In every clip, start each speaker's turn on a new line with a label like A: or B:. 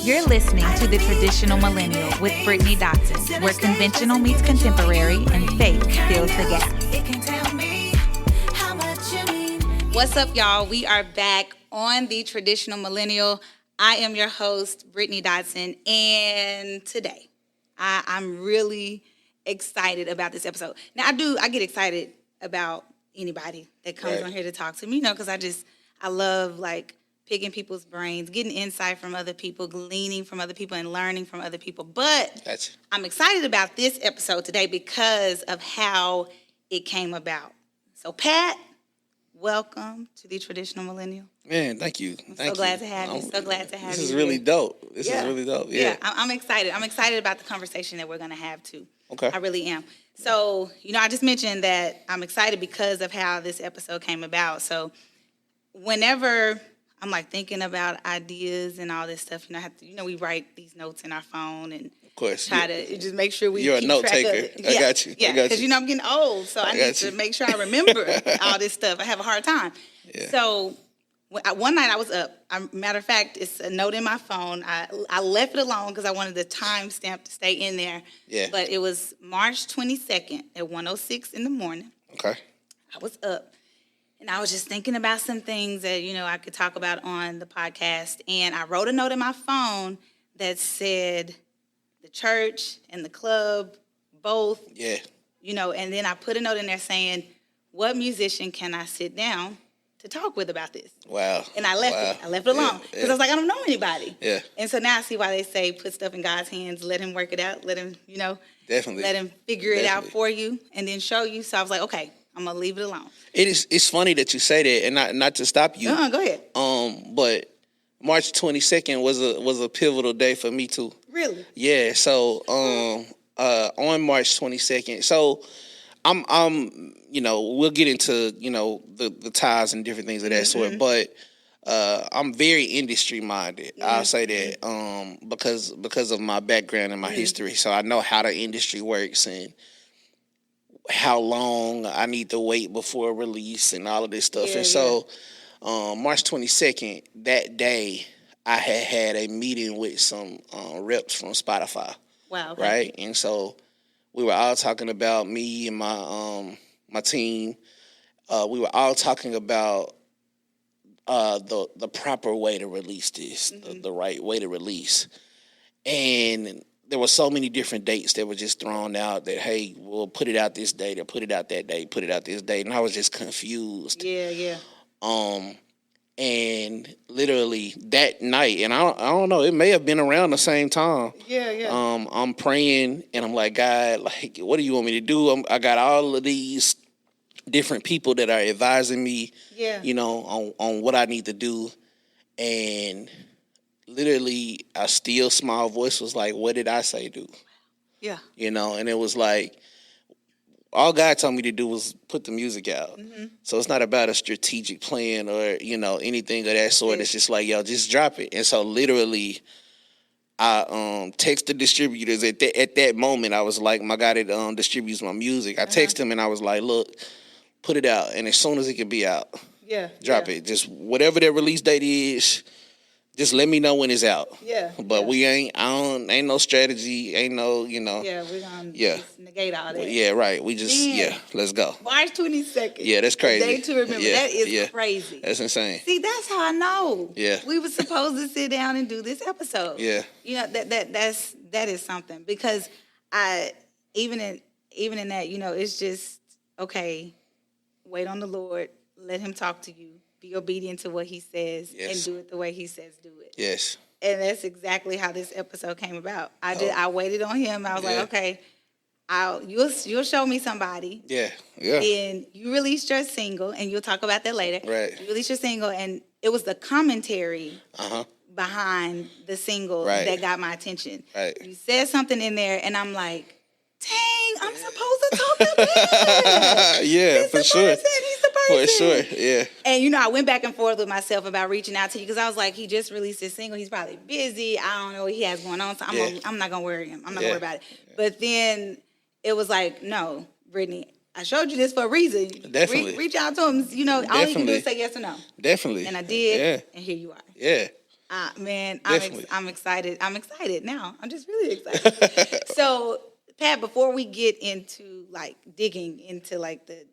A: You're listening to The Traditional Millennial with Brittany Dotson, where conventional meets contemporary and faith fills the gap. What's up, y'all? We are back on The Traditional Millennial. I am your host, Brittany Dotson, and today I'm really excited about this episode. Now, I get excited about anybody that comes on here to talk to me, because I love, picking people's brains, getting insight from other people, gleaning from other people, and learning from other people. But I'm excited about this episode today because of how it came about. So, Pat, welcome to The Traditional Millennial.
B: Man, thank you.
A: I'm so glad to have you.
B: This is really dope. This is really dope. Yeah.
A: I'm excited. I'm excited about the conversation that we're going to have, too.
B: Okay.
A: I really am. So, I just mentioned that I'm excited because of how this episode came about. So, whenever I'm thinking about ideas and all this stuff, I have to, we write these notes in our phone and
B: of course,
A: try to just make sure we
B: You're
A: keep
B: a note
A: track
B: taker.
A: of it.
B: I got you.
A: Yeah, because, I'm getting old, so I need to make sure I remember all this stuff. I have a hard time. Yeah. So one night I was up. Matter of fact, it's a note in my phone. I left it alone because I wanted the timestamp to stay in there.
B: Yeah.
A: But it was March 22nd at 1:06 in the morning.
B: Okay.
A: I was up. And I was just thinking about some things that, I could talk about on the podcast. And I wrote a note in my phone that said the church and the club, both.
B: Yeah.
A: And then I put a note in there saying, what musician can I sit down to talk with about this?
B: Wow.
A: And I left it. I left it alone. Because I was like, I don't know anybody.
B: Yeah.
A: And so now I see why they say put stuff in God's hands, let him work it out, let him,
B: Definitely.
A: let him figure it out for you and then show you. So I was like, okay, I'm going to leave it alone.
B: It's funny that you say that, and not to stop you.
A: Go ahead.
B: But March 22nd was a pivotal day for me too.
A: Really?
B: Yeah. So on March 22nd, so I'm we'll get into the ties and different things of that sort, but I'm very industry minded. I'll say that because of my background and my history, so I know how the industry works and how long I need to wait before release and all of this stuff. So March 22nd, that day, I had a meeting with some reps from Spotify.
A: Wow. Okay.
B: Right? And so we were all talking about me and my team. We were all talking about the proper way to release this, the right way to release. And there were so many different dates that were just thrown out that, hey, we'll put it out this date or put it out that date, put it out this date. And I was just confused.
A: Yeah.
B: And literally that night, and I don't know, it may have been around the same time.
A: Yeah.
B: I'm praying and I'm like, God, what do you want me to do? I got all of these different people that are advising me, on what I need to do. And literally, a still small voice was like, what did I say do?
A: Yeah.
B: And it was like, all God told me to do was put the music out. So it's not about a strategic plan or, anything of that sort. It's just like, yo, just drop it. And so literally, I text the distributors at that moment. I was like, my guy that distributes my music. I text him and I was like, look, put it out. And as soon as it can be out, drop it. Just whatever their release date is, just let me know when it's out.
A: Yeah.
B: But we ain't no strategy, ain't no,
A: Yeah, we're going to just negate all that.
B: Yeah, right. We just, let's go.
A: March 22nd.
B: Yeah, that's crazy.
A: Day to remember.
B: Yeah,
A: that is crazy.
B: That's insane.
A: See, that's how I know.
B: Yeah.
A: We were supposed to sit down and do this episode.
B: Yeah.
A: That is something. Because even in that, it's just, okay, wait on the Lord, let him talk to you. Be obedient to what he says and do it the way he says do it.
B: Yes.
A: And that's exactly how this episode came about. I waited on him. I was like, okay, you'll show me somebody.
B: Yeah.
A: And you released your single, and you'll talk about that later.
B: Right.
A: You released your single, and it was the commentary behind the single that got my attention.
B: Right.
A: You said something in there, and I'm like, dang, I'm supposed to talk to him.
B: Yeah, for sure.
A: He's the person.
B: For sure, yeah.
A: And, I went back and forth with myself about reaching out to you because I was like, he just released his single. He's probably busy. I don't know what he has going on, so I'm not going to worry him. I'm not going to worry about it. But then it was like, no, Brittany, I showed you this for a reason.
B: Definitely.
A: Reach out to him. You know, all you can do is say yes or no.
B: Definitely.
A: And I did, and here you are.
B: Yeah.
A: Man,
B: Definitely.
A: I'm excited. I'm excited now. I'm just really excited. So, Pat, before we get into like digging into like the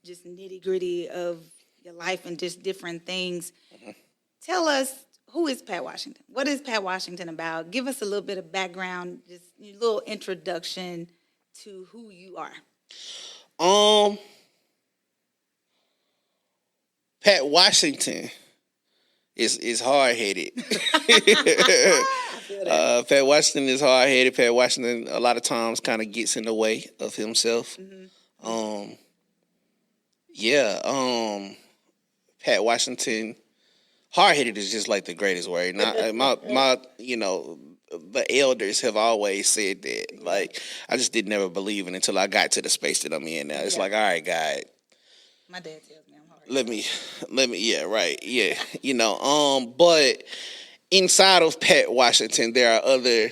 A: just nitty gritty of your life and just different things, tell us, who is Pat Washington? What is Pat Washington about? Give us a little bit of background, just a little introduction to who you are.
B: Pat Washington is hard headed. Pat Washington is hard headed. Pat Washington a lot of times kind of gets in the way of himself. Pat Washington, hard headed is just like the greatest word. Now, my the elders have always said that. Like, I just did never believe it until I got to the space that I'm in now. It's like, all right, God.
A: My dad tells me I'm hard.
B: Let me, yeah, right, yeah. But inside of Pat Washington, there are other,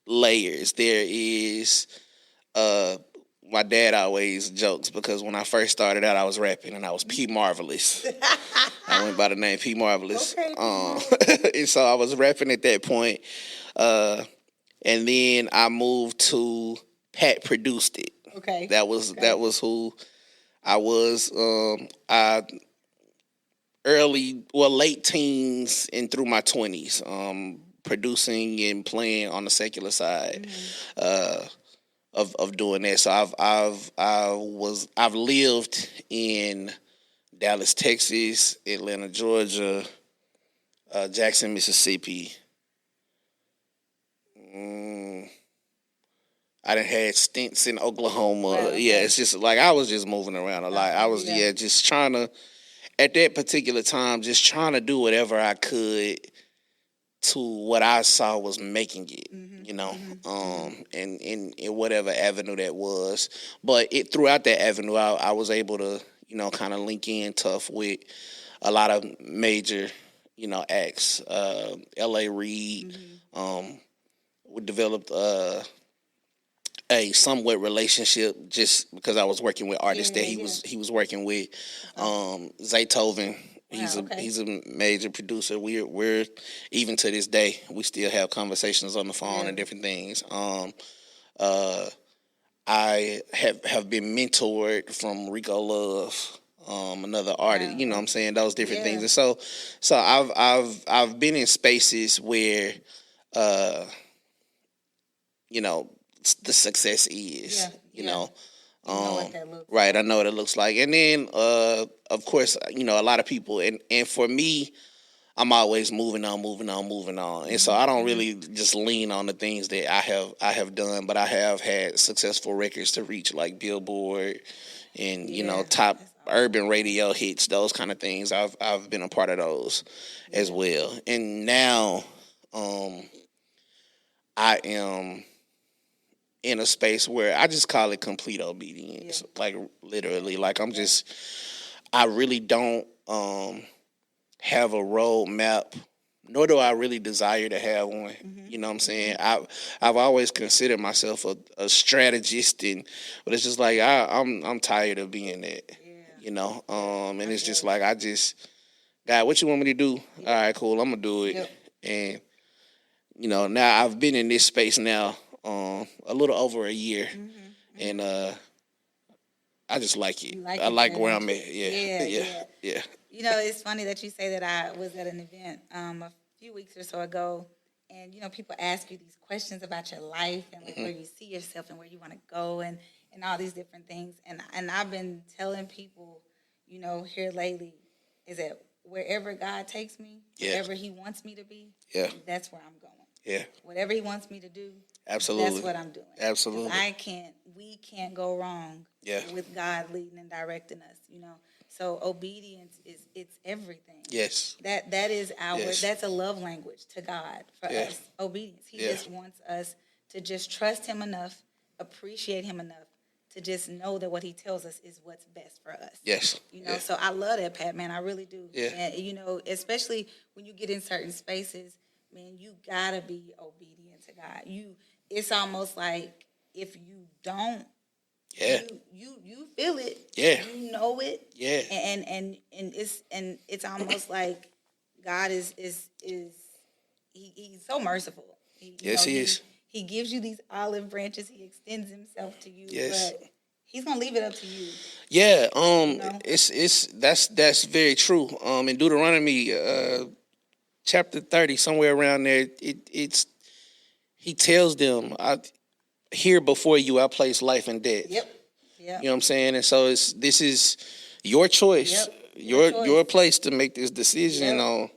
B: layers. There is, my dad always jokes because when I first started out, I was rapping and I was P Marvelous. I went by the name P Marvelous.
A: Okay,
B: and so I was rapping at that point. And then I moved to Pat Produced It.
A: Okay.
B: That was who I was. Late teens and through my 20s, producing and playing on the secular side. Of doing that. So I've lived in Dallas, Texas, Atlanta, Georgia, Jackson, Mississippi. I done had stints in Oklahoma.
A: Wow, okay.
B: Yeah, it's just like I was just moving around a lot. I was just trying to, at that particular time, just trying to do whatever I could to what I saw was making it, and in whatever avenue that was. But throughout that avenue, I was able to, kind of link in tough with a lot of major, acts. L.A. Reid, we developed a somewhat relationship just because I was working with artists that he was working with. Zaytoven. He's a major producer. We're even to this day we still have conversations on the phone and different things. I have been mentored from Rico Love, another artist. You know what I'm saying, those different things. And so I've been in spaces where the success is.
A: What that looks
B: Right, I know what it looks like. And then, of course, a lot of people, and for me, I'm always moving on. And so I don't really just lean on the things that I have done, but I have had successful records to reach, like Billboard and, top urban radio hits, those kind of things. I've been a part of those as well. And now I am in a space where I just call it complete obedience. Like, literally, like I really don't have a roadmap, nor do I really desire to have one. You know what I'm saying? I've always considered myself a strategist, but it's just like I'm tired of being that. And it's just like God, what you want me to do? All right, cool, I'm gonna do it. And now I've been in this space now a little over a year, and I just like it. I like where I'm at. Yeah.
A: It's funny that you say that. I was at an event a few weeks or so ago, and people ask you these questions about your life and like where you see yourself and where you want to go and all these different things. And I've been telling people, here lately, is that wherever God takes me, wherever He wants me to be, that's where I'm going.
B: Yeah.
A: Whatever He wants me to do,
B: absolutely,
A: that's what I'm doing.
B: Absolutely.
A: We can't go wrong with God leading and directing us, So obedience it's everything.
B: Yes.
A: That is that's a love language to God for us. Obedience. He just wants us to just trust Him enough, appreciate Him enough to just know that what He tells us is what's best for us.
B: Yes.
A: So I love that, Pat, man. I really do.
B: Yeah.
A: And especially when you get in certain spaces, man, you gotta be obedient to God. It's almost like if you don't
B: Yeah.
A: You feel it.
B: Yeah.
A: You know it.
B: Yeah.
A: And it's almost like God he's so merciful.
B: Yes, he is.
A: He gives you these olive branches. He extends himself to you,
B: Yes.
A: but he's gonna leave it up to you.
B: Yeah,
A: know?
B: it's that's very true. In Deuteronomy, chapter 30, somewhere around there, it's he tells them, "I here before you, I place life and death."
A: Yep. Yeah.
B: You know what I'm saying? And so this is your choice,
A: Yep.
B: your place to make this decision on.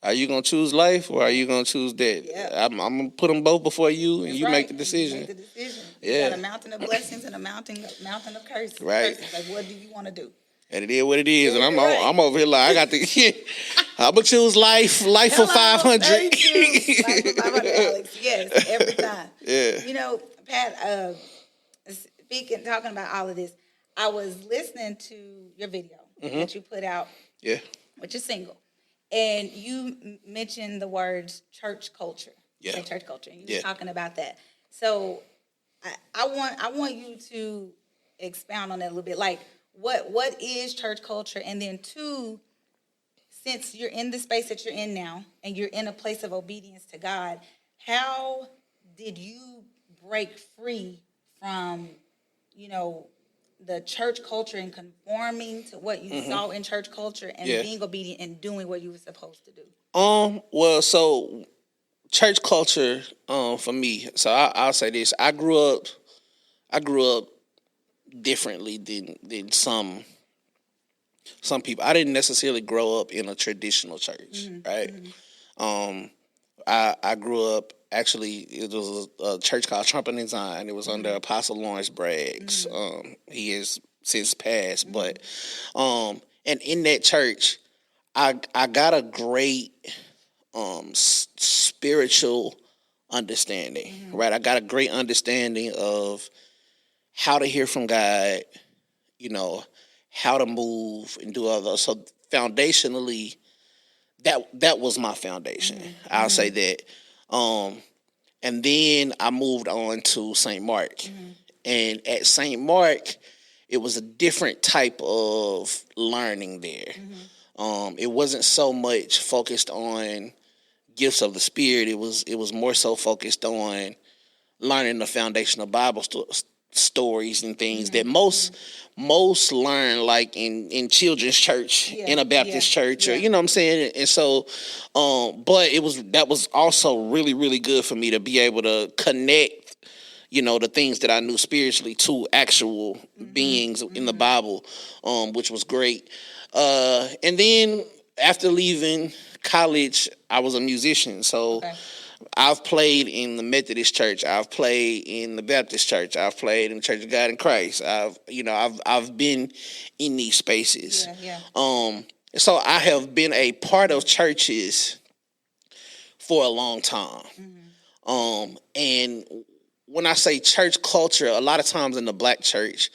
B: Are you gonna choose life or are you gonna choose death?
A: Yep.
B: I'm gonna put them both before you, and
A: That's
B: you
A: right.
B: make the decision.
A: You make the decision.
B: Yeah.
A: You got a mountain of blessings and a mountain of curses.
B: Right.
A: Like, what do you want to do?
B: And it is what it is.
A: Yeah,
B: And
A: right.
B: I'm over here like I got the. I'm gonna choose life for 500.
A: Thank you. Life for 500, Alex. Yes, every time.
B: Yeah.
A: You know, Pat. Talking about all of this, I was listening to your video that you put out.
B: Yeah.
A: Which is single, and you mentioned the words church culture.
B: Yeah.
A: Say church culture. And you were talking about that. So I want you to expound on that a little bit. Like, what is church culture? And then two, since you're in the space that you're in now and you're in a place of obedience to God, how did you break free from, the church culture and conforming to what you saw in church culture and being obedient and doing what you were supposed to do?
B: Well, so church culture, for me. So I'll say this: I grew up differently than some people. I didn't necessarily grow up in a traditional church, right? I grew up, actually, it was a church called Trumpet and Zion. It was under Apostle Lawrence Braggs. He has since passed, but and in that church, I got a great spiritual understanding, right? I got a great understanding of how to hear from God, how to move and do all those. So foundationally, that was my foundation. I'll say that. And then I moved on to St. Mark. And at St. Mark, it was a different type of learning there. It wasn't so much focused on gifts of the Spirit. It was more so focused on learning the foundational Bible stories and things that most learn, like in children's church, in a Baptist church, or you know what I'm saying. And so, but that was also really, really good for me to be able to connect, the things that I knew spiritually to actual beings in the Bible, which was great. And then after leaving college, I was a musician, so. Okay. I've played in the Methodist Church. I've played in the Baptist Church. I've played in the Church of God in Christ. I've been in these spaces. So I have been a part of churches for a long time. And when I say church culture, a lot of times in the Black church,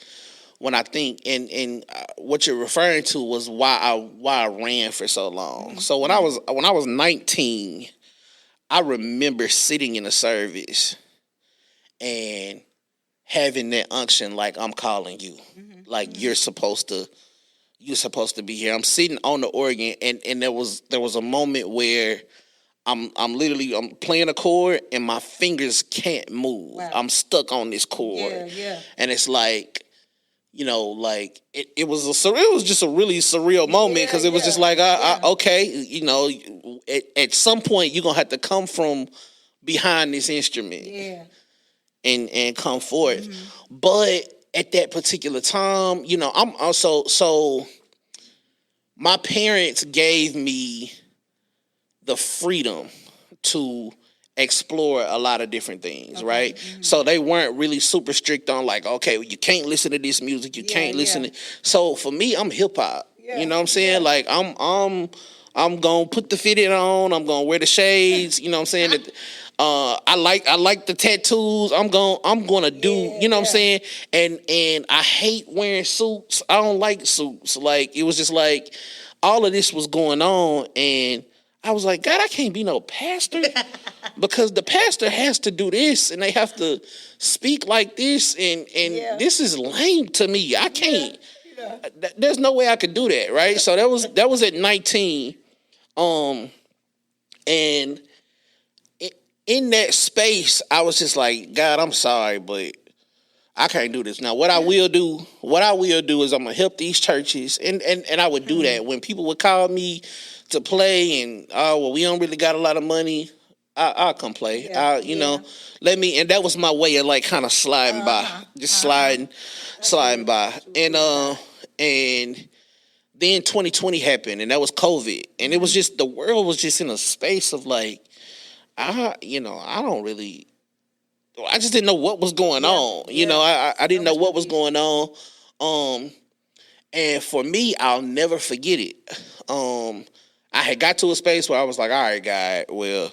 B: when I think and what you're referring to was why I ran for so long. So when I was 19. I remember sitting in a service and having that unction, like, I'm calling you, like you're supposed to be here. I'm sitting on the organ, and there was a moment where I'm playing a chord and my fingers can't move. Wow. I'm stuck on this chord, and it's like. Like it was just a really surreal moment, because it was just like, okay, at some point you're gonna have to come from behind this instrument, and come forth. But at that particular time, I'm also my parents gave me the freedom to explore a lot of different things, right? So they weren't really super strict on, like, okay, well, you can't listen to this music, you can't listen to. So for me, I'm hip hop. You know what I'm saying? Like I'm gonna put the fitted on, I'm gonna wear the shades, you know what I'm saying? I like the tattoos. I'm gonna do, you know what I'm saying? And I hate wearing suits. I don't like suits. Like, it was just like all of this was going on, and I was like, God, I can't be no pastor because the pastor has to do this and they have to speak like this. And this is lame to me. I can't. There's no way I could do that. Right. So that was at 19. And in that space, I was just like, God, I'm sorry, but I can't do this. Now, what I will do is I'm gonna help these churches, and I would do that when people would call me to play, and we don't really got a lot of money. I'll come play. You know, let me, and that was my way of like kind of sliding by, just sliding by, and then 2020 happened, and that was COVID, and it was just the world was just in a space of like, I don't really. I just didn't know what was going on. You know, I didn't know what was going on. And for me, I'll never forget it. I had got to a space where I was like, all right, God, well,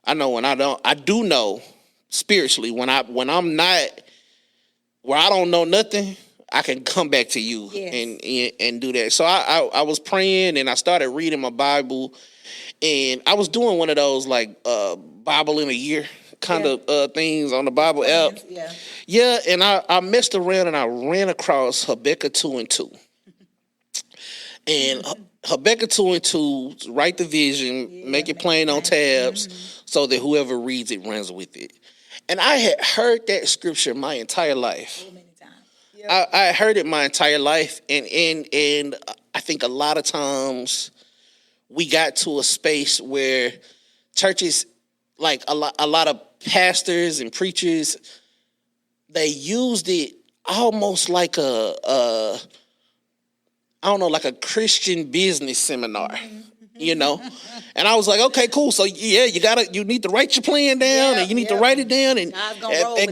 B: I know when I do know spiritually when I'm not where I don't know nothing, I can come back to you and do that. So I was praying and I started reading my Bible, and I was doing one of those like Bible in a year kind of things on the Bible app. Yeah, and I messed around and I ran across Habakkuk 2:2. And Habakkuk 2:2, write the vision, make it plain on tabs, so that whoever reads it runs with it. And I had heard that scripture my entire life. So many times. I heard it my entire life, and I think a lot of times we got to a space where churches, like a lot of pastors and preachers, they used it almost like a like a Christian business seminar, you know? And I was like, okay, cool. So you need to write your plan down, and you need to write it down, and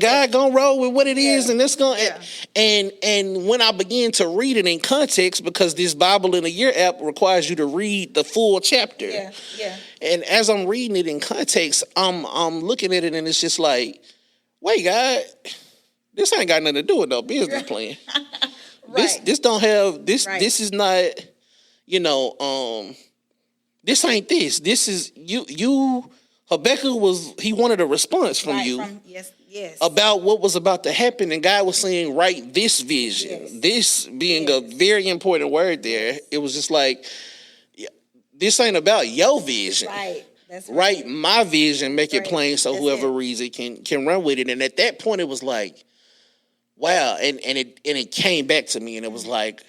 B: God gonna roll with what it is, and it's gonna and when I began to read it in context, because this Bible in a Year app requires you to read the full chapter. And as I'm reading it in context, I'm looking at it, and it's just like, wait, God, this ain't got nothing to do with no business plan. This don't have this. Right. This is not, this ain't this. This is you. Habakkuk he wanted a response from you. About what was about to happen, and God was saying, write this vision. This being a very important word there. It was just like, this ain't about your vision. Right. That's right. Write my vision, make it plain, so whoever reads it can run with it. And at that point, it was like, wow, and it came back to me, and it was like,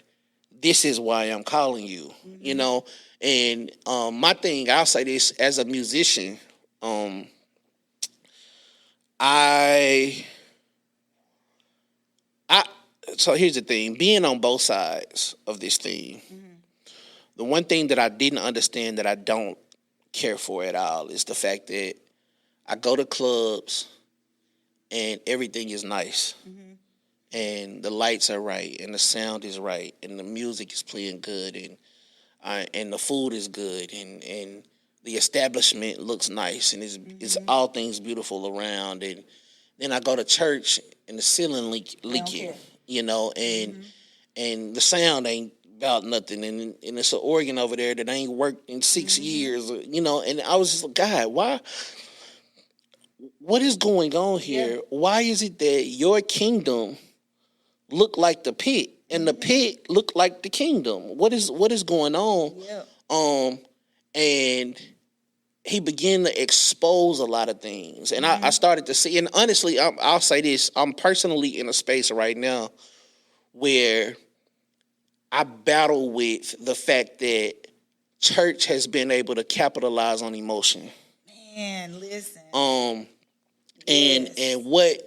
B: this is why I'm calling you, you know. And my thing, I'll say this as a musician, so here's the thing, being on both sides of this thing, the one thing that I didn't understand that I don't care for at all is the fact that I go to clubs and everything is nice. And the lights are right, and the sound is right, and the music is playing good, and the food is good, and the establishment looks nice, and it's all things beautiful around. And then I go to church, and the ceiling leaking, you know, and the sound ain't about nothing, and it's an organ over there that ain't worked in 6 years, you know. And I was just like, God, why? What is going on here? Why is it that your kingdom look like the pit, and the pit look like the kingdom? What is going on? And he began to expose a lot of things, and I started to see. And honestly, I'll say this: I'm personally in a space right now where I battle with the fact that church has been able to capitalize on emotion.
A: Man, listen.
B: And what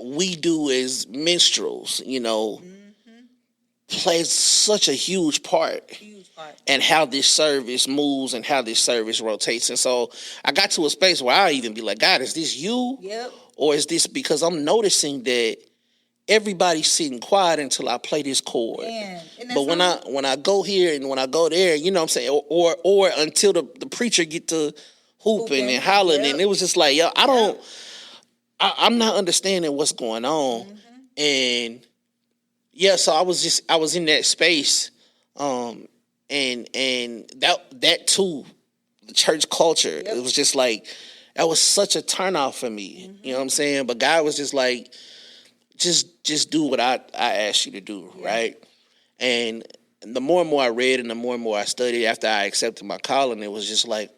B: we do as minstrels, you know, plays such a huge part in how this service moves and how this service rotates. And so I got to a space where I even be like, God, is this you? Or is this because I'm noticing that everybody's sitting quiet until I play this chord? But when I go here and when I go there, you know what I'm saying, or until the preacher get to hooping and hollering, and it was just like, I'm not understanding what's going on. And so I was in that space. And that too, the church culture. It was just like, that was such a turnoff for me. You know what I'm saying? But God was just like, just do what I asked you to do, right? And the more and more I read and the more and more I studied after I accepted my calling, it was just like,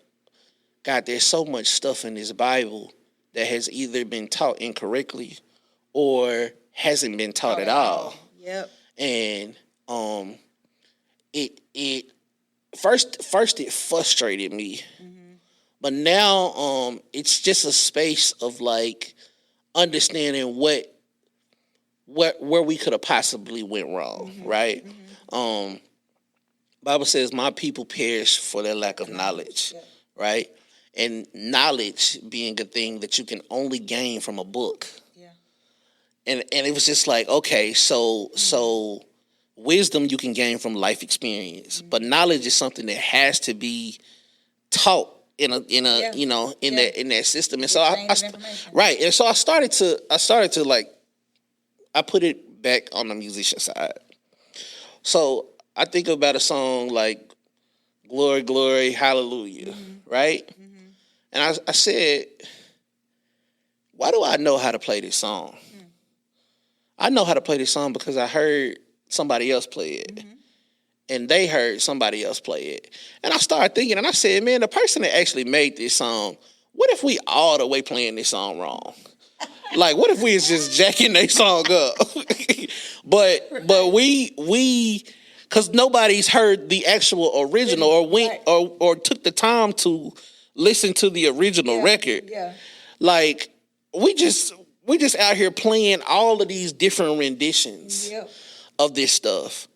B: God, there's so much stuff in this Bible that has either been taught incorrectly or hasn't been taught at all.
A: Yep.
B: And it first it frustrated me, but now it's just a space of like understanding where we could have possibly went wrong, right? Bible says, "My people perish for their lack of knowledge," right? And knowledge being a thing that you can only gain from a book. And it was just like, okay, so wisdom you can gain from life experience, but knowledge is something that has to be taught in a you know in that system. And so right, and so I started to like, I put it back on the musician side. So I think about a song like "Glory, Glory, Hallelujah," right? And I said, why do I know how to play this song? I know how to play this song because I heard somebody else play it. And they heard somebody else play it. And I started thinking, and I said, man, the person that actually made this song, what if we all the way playing this song wrong? Like, what if we was just jacking their song up? but we because nobody's heard the actual original or went or took the time to listen to the original record. Like, we just out here playing all of these different renditions of this stuff.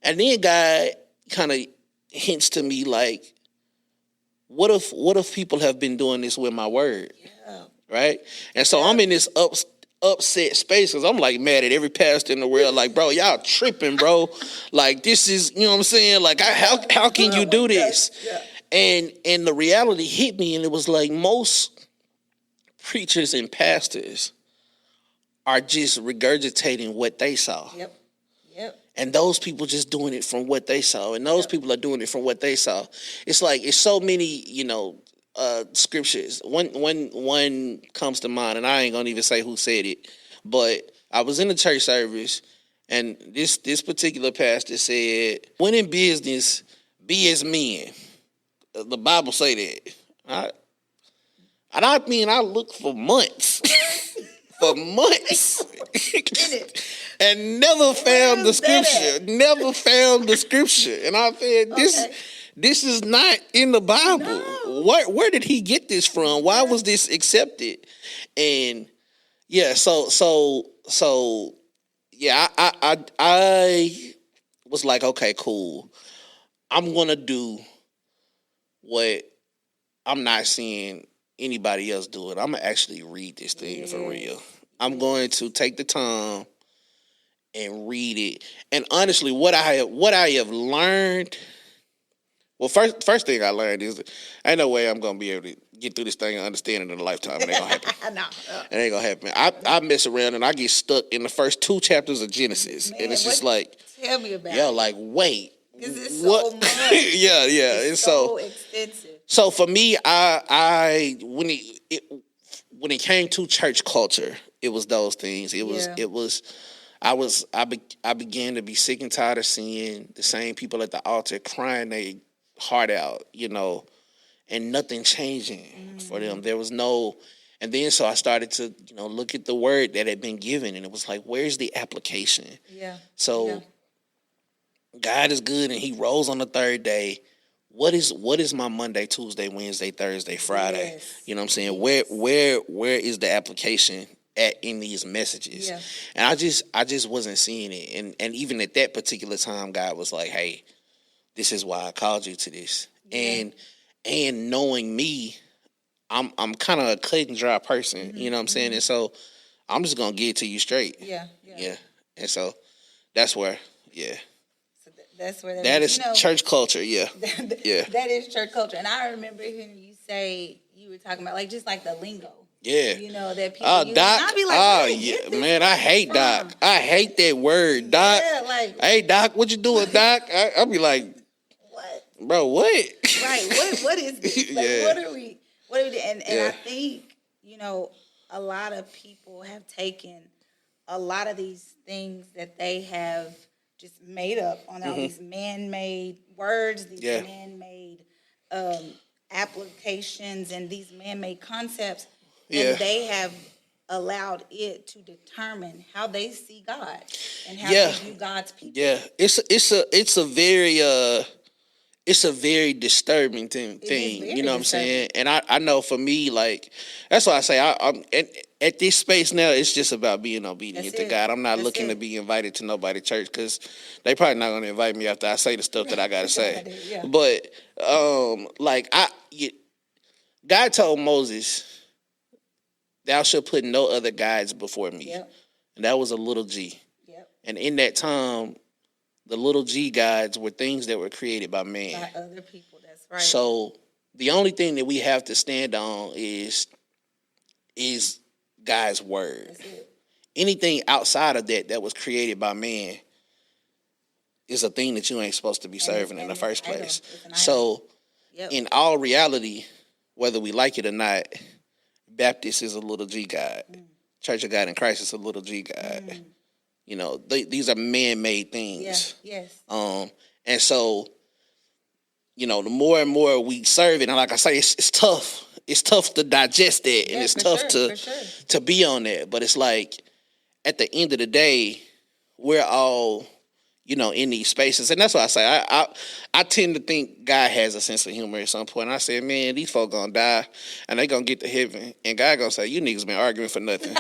B: And then God kind of hints to me like, what if people have been doing this with my word? Right? And so I'm in this upset space because I'm like mad at every pastor in the world. Like, bro, y'all tripping, bro. Like, this is, you know what I'm saying? Like, how can you do this? And the reality hit me, and it was like, most preachers and pastors are just regurgitating what they saw. And those people just doing it from what they saw. And those people are doing it from what they saw. It's like, it's so many, scriptures. One comes to mind, and I ain't gonna even say who said it, but I was in the church service, and this particular pastor said, "When in business, be as men." The Bible say that. I looked for months. For months. And never found the scripture. Never found the scripture. And I said, this is not in the Bible. No. Where did he get this from? Why was this accepted? And yeah, so yeah, I was like, okay, cool. I'm gonna do what I'm not seeing anybody else do it. I'm gonna actually read this thing for real. I'm going to take the time and read it. And honestly, what I have learned. Well, first thing I learned is that ain't no way I'm gonna be able to get through this thing and understand it in a lifetime. It ain't gonna happen. No. It ain't gonna happen. I mess around and I get stuck in the first 2 chapters of Genesis, and it's just like,
A: tell me about
B: it. Like, wait,
A: because it's so much.
B: yeah. It's so
A: extensive.
B: So for me, I when it came to church culture, it was those things. I began to be sick and tired of seeing the same people at the altar crying their heart out, and nothing changing for them. There was no, and then so I started to, look at the word that had been given, and it was like, where's the application? So God is good, and He rose on the 3rd day. What is my Monday, Tuesday, Wednesday, Thursday, Friday? Yes. You know what I'm saying? Where is the application in these messages? And I just wasn't seeing it. And even at that particular time, God was like, hey, this is why I called you to this. And knowing me, I'm kind of a cut and dry person, you know what I'm saying? And so I'm just gonna get it to you straight. Yeah. And so that's where,
A: That's where
B: that is church culture. Yeah.
A: That is church culture. And I remember hearing you say, you were talking about like the lingo.
B: Yeah.
A: That people use.
B: Doc.
A: And I'd be like,
B: man, I hate Doc. I hate that word, Doc.
A: Yeah, like,
B: hey, Doc, what you doing, Doc? I'll be like,
A: what?
B: Bro, what?
A: Right. What is this? Like,
B: Yeah.
A: what are we doing? And I think, a lot of people have taken a lot of these things that they have just made up on all these man-made words, these man-made applications, and these man-made concepts, and they have allowed it to determine how they see God and how they view God's people.
B: Yeah, it's a very disturbing thing. You know what I'm saying? And I know for me, like, that's why I say I'm at this space now. It's just about being obedient to God. I'm not looking to be invited to nobody's church because they probably not going to invite me after I say the stuff that I got to say. But God told Moses, "Thou shalt put no other gods before me," and that was a little G. And in that time, the little G gods were things that were created by man.
A: By other people, that's right.
B: So the only thing that we have to stand on is God's word.
A: That's it.
B: Anything outside of that was created by man is a thing that you ain't supposed to be serving in the first place. So in all reality, whether we like it or not, Baptist is a little G God. Church of God in Christ is a little G God. These are man-made things. And so, the more and more we serve it, and like I say, it's tough. It's tough to digest that, and it's tough to be on that. But it's like, at the end of the day, we're all, in these spaces. And that's why I say, I tend to think God has a sense of humor at some point. And I said, man, these folk gonna die, and they gonna get to heaven, and God gonna say, you niggas been arguing for nothing.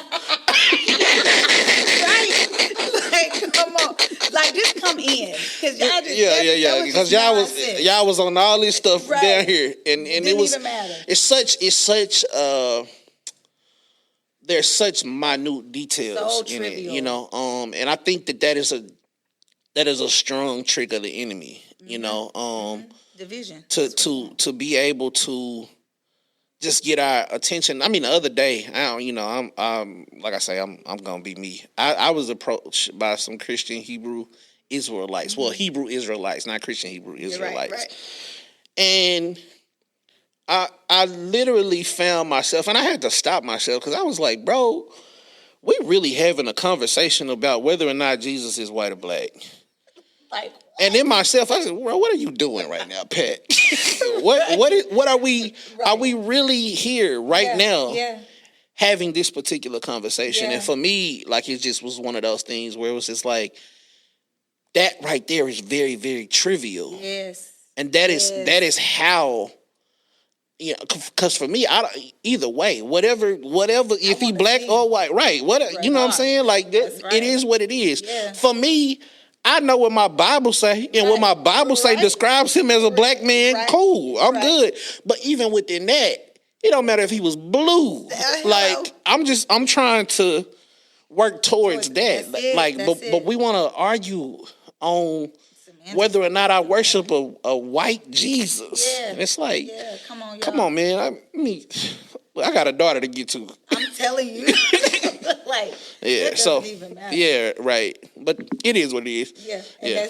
A: Come on, like, just come in, because y'all just
B: because y'all was on all this stuff down here, and it was
A: even matter.
B: It's such there's such minute details in
A: trivial.
B: it, and I think that is a strong trick of the enemy,
A: division
B: to be able to just get our attention. I mean, the other day, I'm like I say, I'm gonna be me. I was approached by some Christian Hebrew Israelites. Well, Hebrew Israelites, not Christian Hebrew Israelites. Right. And I literally found myself, and I had to stop myself because I was like, bro, we really having a conversation about whether or not Jesus is white or black.
A: Like,
B: and in myself, I said, "Bro, what are you doing right now, Pat? what are we? Right. Are we really here right now, having this particular conversation?" And for me, like, it just was one of those things where it was just like, that right there is very, very trivial.
A: Yes,
B: and that is how. Because for me, either way, whatever, if he black or white, right? You know what I'm saying? Like that, it is what it is. Yeah. For me, I know what my Bible say, and what my Bible say describes him as a black man. Right. Cool, I'm good. But even within that, it don't matter if he was blue. Like, I'm trying to work towards that. But we want to argue on whether or not I worship a white Jesus. And it's like, come on, man. I got a daughter to get to.
A: I'm telling you. Like, it doesn't even matter.
B: Yeah, right. But it is what it is.
A: Yeah, and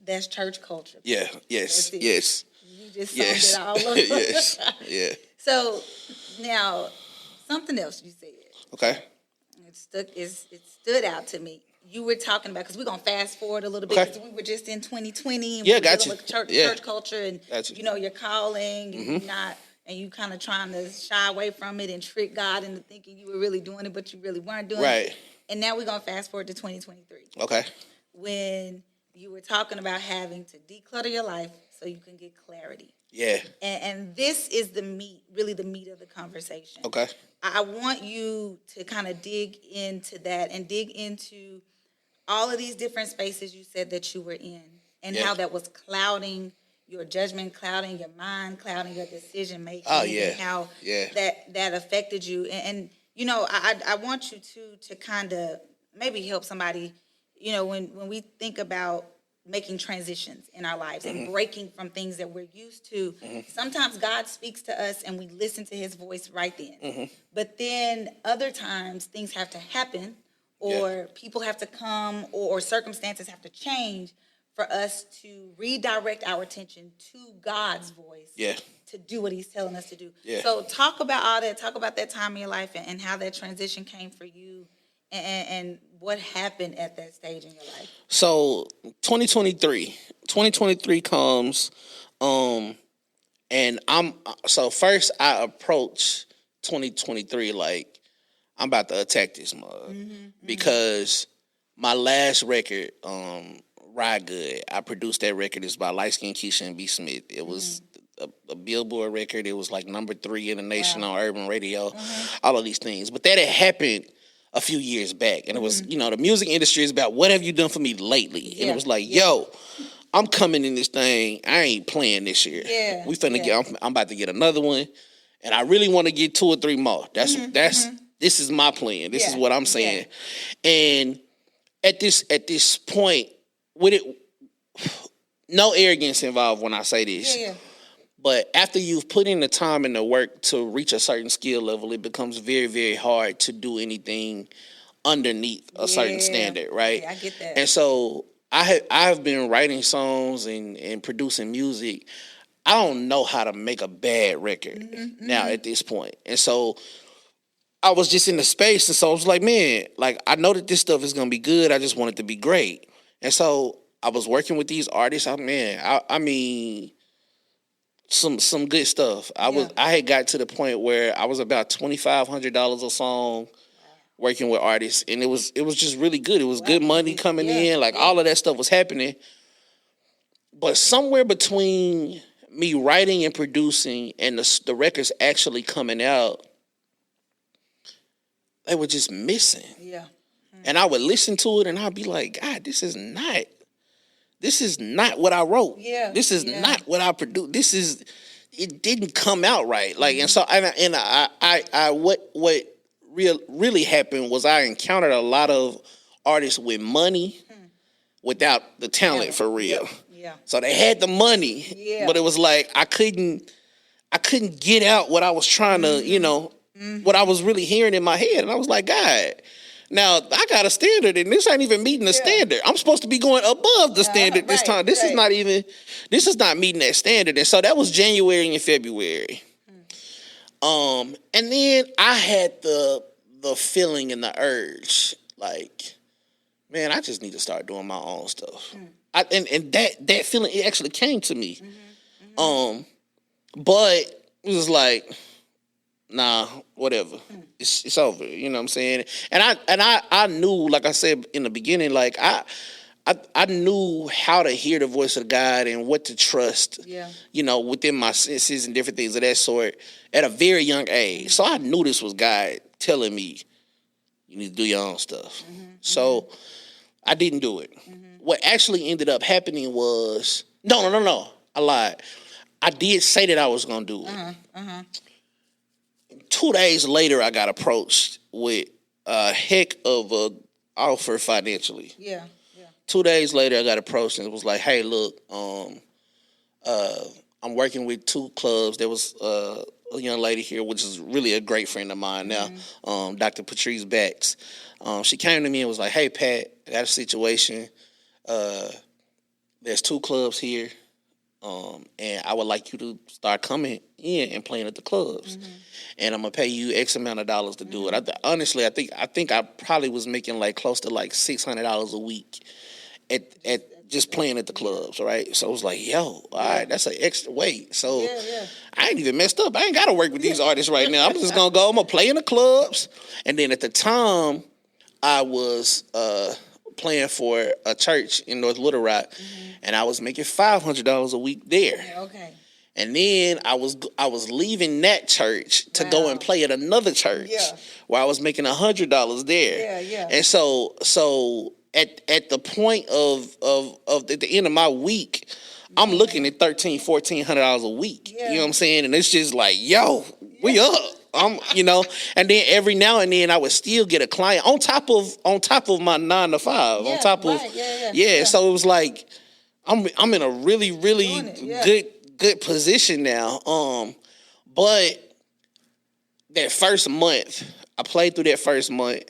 A: that's church culture.
B: Yeah, yes. You
A: just summed it all up.
B: Yes, yeah.
A: So, now, something else you said.
B: Okay.
A: It stood out to me. You were talking about, because we're going to fast forward a little bit, because we were just in 2020, and we were dealing with church culture, and, your calling, and you kind of trying to shy away from it and trick God into thinking you were really doing it, but you really weren't doing it. And now we're going to fast forward to 2023.
B: Okay.
A: When you were talking about having to declutter your life so you can get clarity.
B: Yeah.
A: And this is the meat of the conversation.
B: Okay.
A: I want you to kind of dig into that and dig into all of these different spaces you said that you were in, and how that was clouding your judgment, clouding your mind, clouding your decision making.
B: Oh, yeah.
A: And how that affected you. And I want you to kind of maybe help somebody, when we think about making transitions in our lives and breaking from things that we're used to. Sometimes God speaks to us and we listen to his voice right then. But then other times things have to happen, or people have to come, or circumstances have to change for us to redirect our attention to God's voice.
B: Yeah.
A: To do what he's telling us to do.
B: Yeah.
A: So talk about all that. Talk about that time in your life and how that transition came for you and what happened at that stage in your life.
B: So 2023 comes, and first I approach 2023 like I'm about to attack this mug because my last record, Ride Good, I produced that record. It's by Light Skin Keisha and B. Smith. It was a Billboard record. It was like number 3 in the nation on urban radio, all of these things. But that had happened a few years back. And it was, the music industry is about what have you done for me lately? Yeah. And it was like, yo, I'm coming in this thing. I ain't playing this year. Yeah. We finna get, I'm about to get another one. And I really want to get 2 or 3 more. This is my plan. This is what I'm saying. Yeah. And at this point, with it, no arrogance involved when I say this. Yeah. But after you've put in the time and the work to reach a certain skill level, it becomes very, very hard to do anything underneath a certain standard, right? Yeah, I get that. And so I've been writing songs and producing music. I don't know how to make a bad record now at this point. And so I was just in the space, and so I was like, man, like I know that this stuff is gonna be good. I just want it to be great. And so I was working with these artists. I mean, some good stuff. I had got to the point where I was about $2,500 a song working with artists, and it was just really good. It was good money coming in, like all of that stuff was happening. But somewhere between me writing and producing and the records actually coming out, they were just missing. Yeah. And I would listen to it and I'd be like, God, this is not what I wrote. Yeah. This is not what I produced. It didn't come out right. Like, and so, what really happened was I encountered a lot of artists with money without the talent for real. Yeah. So they had the money, but it was like, I couldn't get out what I was trying to, what I was really hearing in my head. And I was like, God, now I got a standard and this ain't even meeting the standard. I'm supposed to be going above the standard this time. This is not meeting that standard. And so that was January and February. And then I had the feeling and the urge, like, man, I just need to start doing my own stuff. And that feeling, it actually came to me. But it was like, nah, whatever. It's over. You know what I'm saying? And I knew, like I said in the beginning, like I knew how to hear the voice of God and what to trust, within my senses and different things of that sort at a very young age. So I knew this was God telling me, you need to do your own stuff. So I didn't do it. What actually ended up happening was, no, I lied. I did say that I was going to do it. 2 days later, I got approached with a heck of a offer financially. Yeah. 2 days later, I got approached and it was like, hey, look, I'm working with 2 clubs. There was a young lady here, which is really a great friend of mine now, Dr. Patrice Bax. She came to me and was like, hey, Pat, I got a situation. There's 2 clubs here, and I would like you to start coming in and playing at the clubs. And I'm gonna pay you X amount of dollars to do it. Honestly, I think I probably was making like close to like $600 a week at just playing at the clubs, right? So I was like, yo, all right, that's an extra weight. So I ain't even messed up. I ain't gotta work with these artists right now. I'm just gonna go. I'm gonna play in the clubs. And then at the time, I was playing for a church in North Little Rock, and I was making $500 a week there. Okay. And then I was leaving that church to go and play at another church where I was making $100 there. Yeah. And so at the point of at the end of my week, I'm looking at $1,400 a week. You know what I'm saying? And it's just like, yo, we up. And then every now and then I would still get a client on top of my 9 to 5. So it was like I'm in a really, really good position now. But that first month, I played through that first month,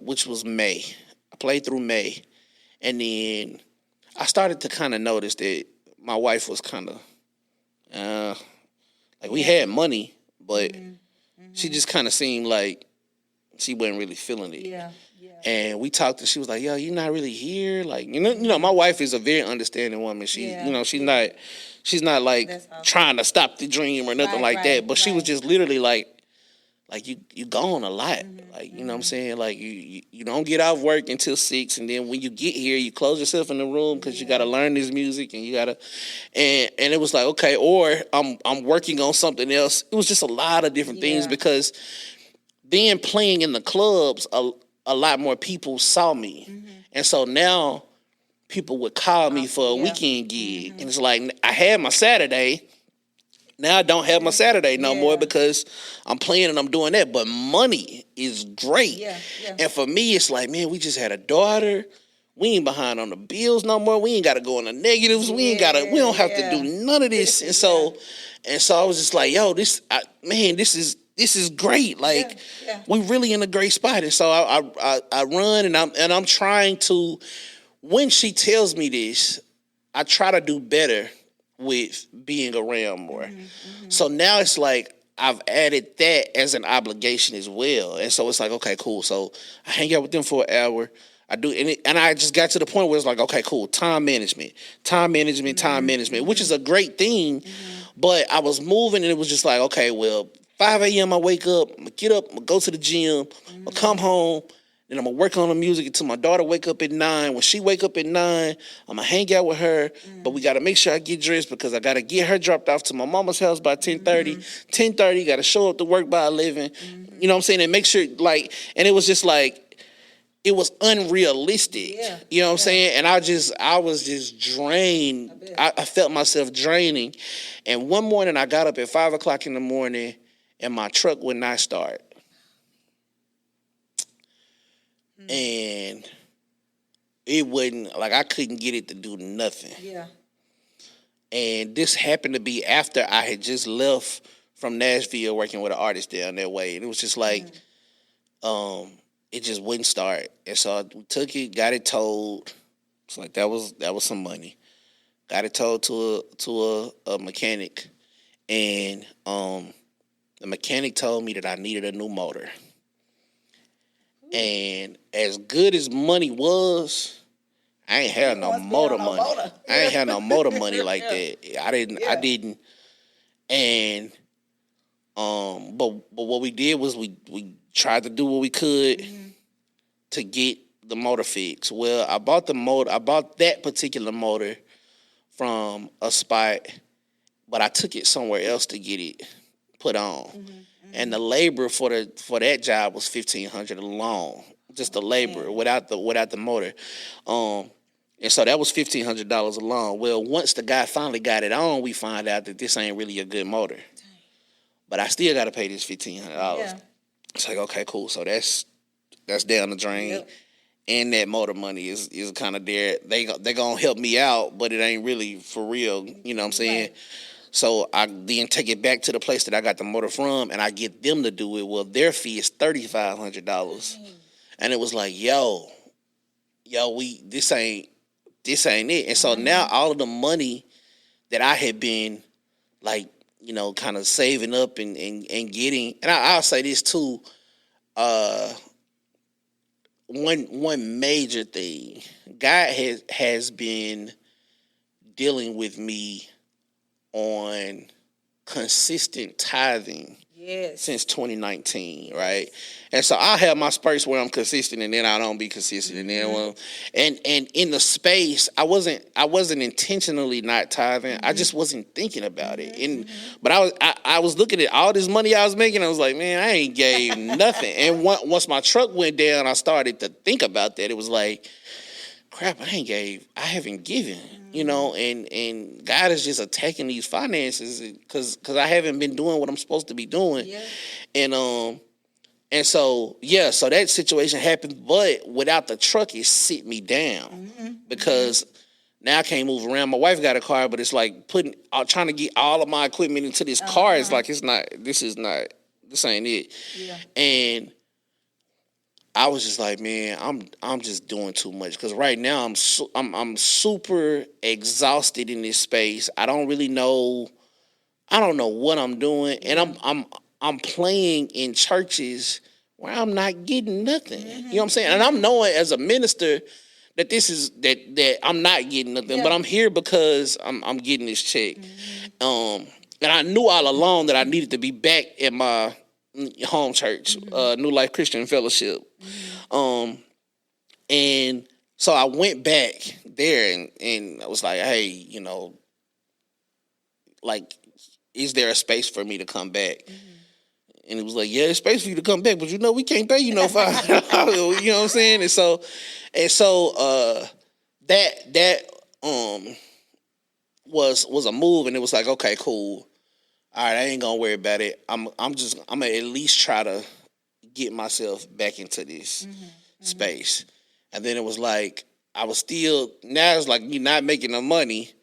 B: which was May. I played through May, and then I started to kind of notice that my wife was kind of like we had money, but she just kind of seemed like she wasn't really feeling it.
C: Yeah. Yeah.
B: And we talked, and she was like, "Yo, you're not really here." Like, my wife is a very understanding woman. She's, she's not like trying to stop the dream or nothing like that. But she was just literally like you gone a lot. Like, you know what I'm saying? Like you don't get off work until 6, and then when you get here, you close yourself in the room because you got to learn this music, and you got to, and it was like, okay, or I'm working on something else. It was just a lot of different things because then playing in the clubs, a lot more people saw me. And so now people would call me for a weekend gig. And it's like, I had my Saturday. Now I don't have my Saturday no more because I'm playing and I'm doing that. But money is great. Yeah. And for me, it's like, man, we just had a daughter. We ain't behind on the bills no more. We ain't got to go in the negatives. We don't have to do none of this. And so I was just like, yo, this is great. Like, we really in a great spot. And so I run and I'm trying to, when she tells me this, I try to do better with being around more. So now it's like I've added that as an obligation as well. And so it's like, okay, cool. So I hang out with them for an hour. I do, and I just got to the point where it's like, okay, cool, time management, which is a great thing. But I was moving, and it was just like, okay, well, 5 a.m. I wake up, I'm gonna get up, I'm gonna go to the gym, I'm gonna come home, then I'm gonna work on the music until my daughter wake up at 9. When she wake up at 9, I'm gonna hang out with her, but we gotta make sure I get dressed because I gotta get her dropped off to my mama's house by 10:30. 10:30, gotta show up to work by 11. You know what I'm saying? And make sure, like, and it was just like, it was unrealistic. You know what I'm saying? And I was just drained. I felt myself draining. And one morning I got up at 5 o'clock in the morning and my truck would not start. And it wouldn't, like, I couldn't get it to do nothing. And this happened to be after I had just left from Nashville working with an artist down that way. And it was just like, it just wouldn't start. And so we took it, got it towed. It's like that was some money. Got it towed to a mechanic. And the mechanic told me that I needed a new motor. And as good as money was, I ain't had no motor money. I ain't had no motor money like that. I didn't. And but what we did was we tried to do what we could to get the motor fixed. Well, I bought that particular motor from a spot, but I took it somewhere else to get it put on. And the labor for that job was $1,500 alone, just the labor without the motor. And so that was $1,500 alone. Well, once the guy finally got it on, we find out that this ain't really a good motor. But I still got to pay this $1,500. It's like, okay, cool. So that's down the drain. And that motor money is kind of there. They gonna help me out, but it ain't really for real. You know what I'm saying? Right. So I then take it back to the place that I got the motor from, and I get them to do it. Well, their fee is $3,500, and it was like, yo, this ain't it. And so now all of the money that I had been like, kind of saving up and getting, and I'll say this too. One major thing, God has been dealing with me on consistent tithing since 2019, right? And so I have my spurts where I'm consistent and then I don't be consistent, and then and in the space I wasn't intentionally not tithing. I just wasn't thinking about it. But I was looking at all this money I was making. I was like, man, I ain't gave nothing. And once my truck went down, I started to think about that. It was like, crap, I haven't given, and God is just attacking these finances because I haven't been doing what I'm supposed to be doing. And so that situation happened, but without the truck, it sit me down because now I can't move around. My wife got a car, but it's like trying to get all of my equipment into this car. It's like, this ain't it. And I was just like, man, I'm just doing too much because right now I'm super exhausted in this space. I don't really know. I don't know what I'm doing, and I'm playing in churches where I'm not getting nothing. You know what I'm saying? And I'm knowing as a minister that this is that I'm not getting nothing, but I'm here because I'm getting this check. And I knew all along that I needed to be back at my home church, New Life Christian Fellowship. And so I went back there and I was like, hey, like, is there a space for me to come back? And it was like, yeah, there's space for you to come back, but we can't pay you no $5. You know what I'm saying? And so that was a move, and it was like, okay, cool. All right, I ain't gonna worry about it. I'm gonna at least try to get myself back into this space. And then it was like I was still, now it's like you're not making no money,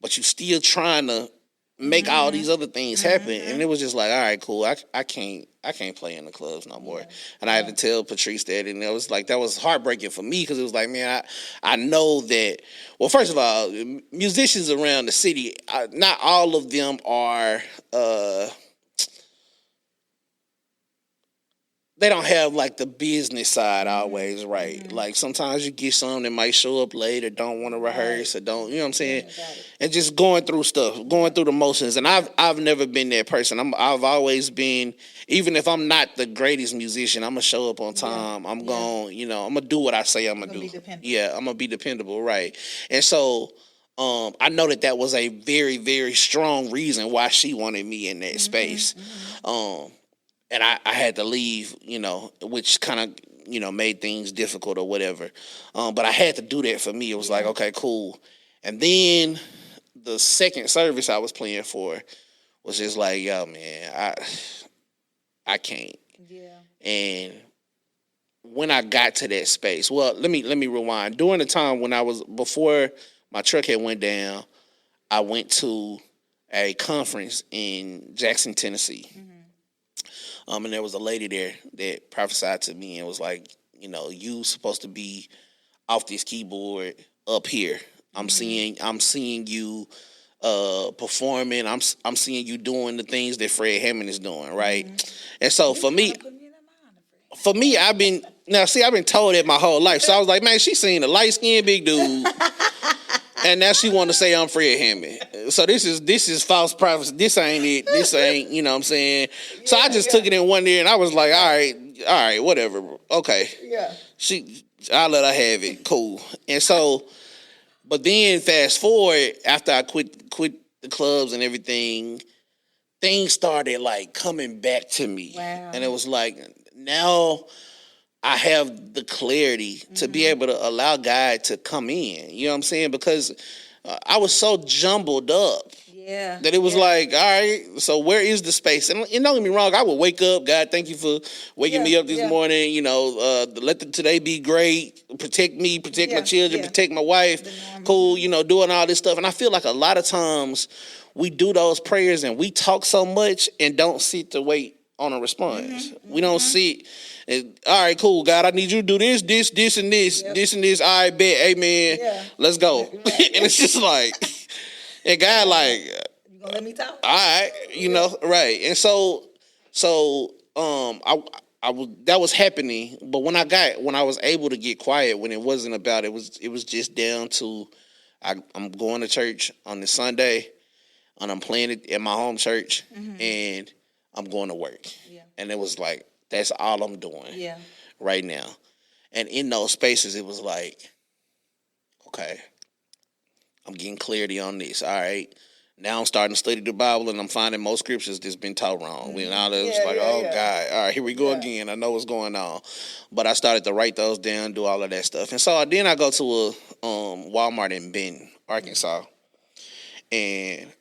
B: but you still trying to make all these other things happen. And it was just like, all right, cool. I can't play in the clubs no more. And I had to tell Patrice that, and it was like, that was heartbreaking for me because it was like, man, I know that, well, first of all, musicians around the city, not all of them are, they don't have like the business side always, right? Like sometimes you get some that might show up late or don't want to rehearse or don't, you know what I'm saying? And just going through stuff, going through the motions. And I've never been that person. I've always been, even if I'm not the greatest musician, I'm gonna show up on time. I'm going, I'm gonna do what I say I'm gonna do. Yeah, I'm gonna be dependable, right? And so I know that was a very, very strong reason why she wanted me in that space. And I had to leave, which kind of, made things difficult or whatever. But I had to do that for me. It was like, okay, cool. And then the second service I was playing for was just like, yo, man, I can't. Yeah. And when I got to that space, well, let me rewind. During the time when before my truck had went down, I went to a conference in Jackson, Tennessee. And there was a lady there that prophesied to me and was like, you supposed to be off this keyboard up here. I'm seeing you performing. I'm seeing you doing the things that Fred Hammond is doing, right? And so for me, I've been told that my whole life. So I was like, man, she seen a light skinned big dude. And now she want to say I'm Fred Hammond. So this is false prophecy. This ain't it. This ain't, you know what I'm saying? So I just took it in one ear and I was like, all right, whatever. Okay. Yeah. I'll let her have it. Cool. And so, but then fast forward, after I quit the clubs and everything, things started like coming back to me. Wow. And it was like, now I have the clarity to be able to allow God to come in. You know what I'm saying? Because I was so jumbled up that it was like, all right, so where is the space? And don't get me wrong, I would wake up. God, thank you for waking me up this morning. Let today be great. Protect me, protect my children, protect my wife. Cool, doing all this stuff. And I feel like a lot of times we do those prayers and we talk so much and don't sit to wait on a response. We don't sit. And, all right, cool, God, I need you to do this, and this, this, and this. All right, bet, amen. Let's go. Right. And it's just like, and God, like, you gonna let me talk? All right, right. And so, that was happening. But when I was able to get quiet, when it wasn't about it was just down to, I'm going to church on this Sunday, and I'm playing it at my home church, and I'm going to work. Yeah. And it was like, that's all I'm doing right now. And in those spaces, it was like, okay, I'm getting clarity on this. All right. Now I'm starting to study the Bible, and I'm finding most scriptures that's been taught wrong. And all that was God, all right, here we go again. I know what's going on. But I started to write those down, do all of that stuff. And so then I go to a Walmart in Benton, Arkansas. And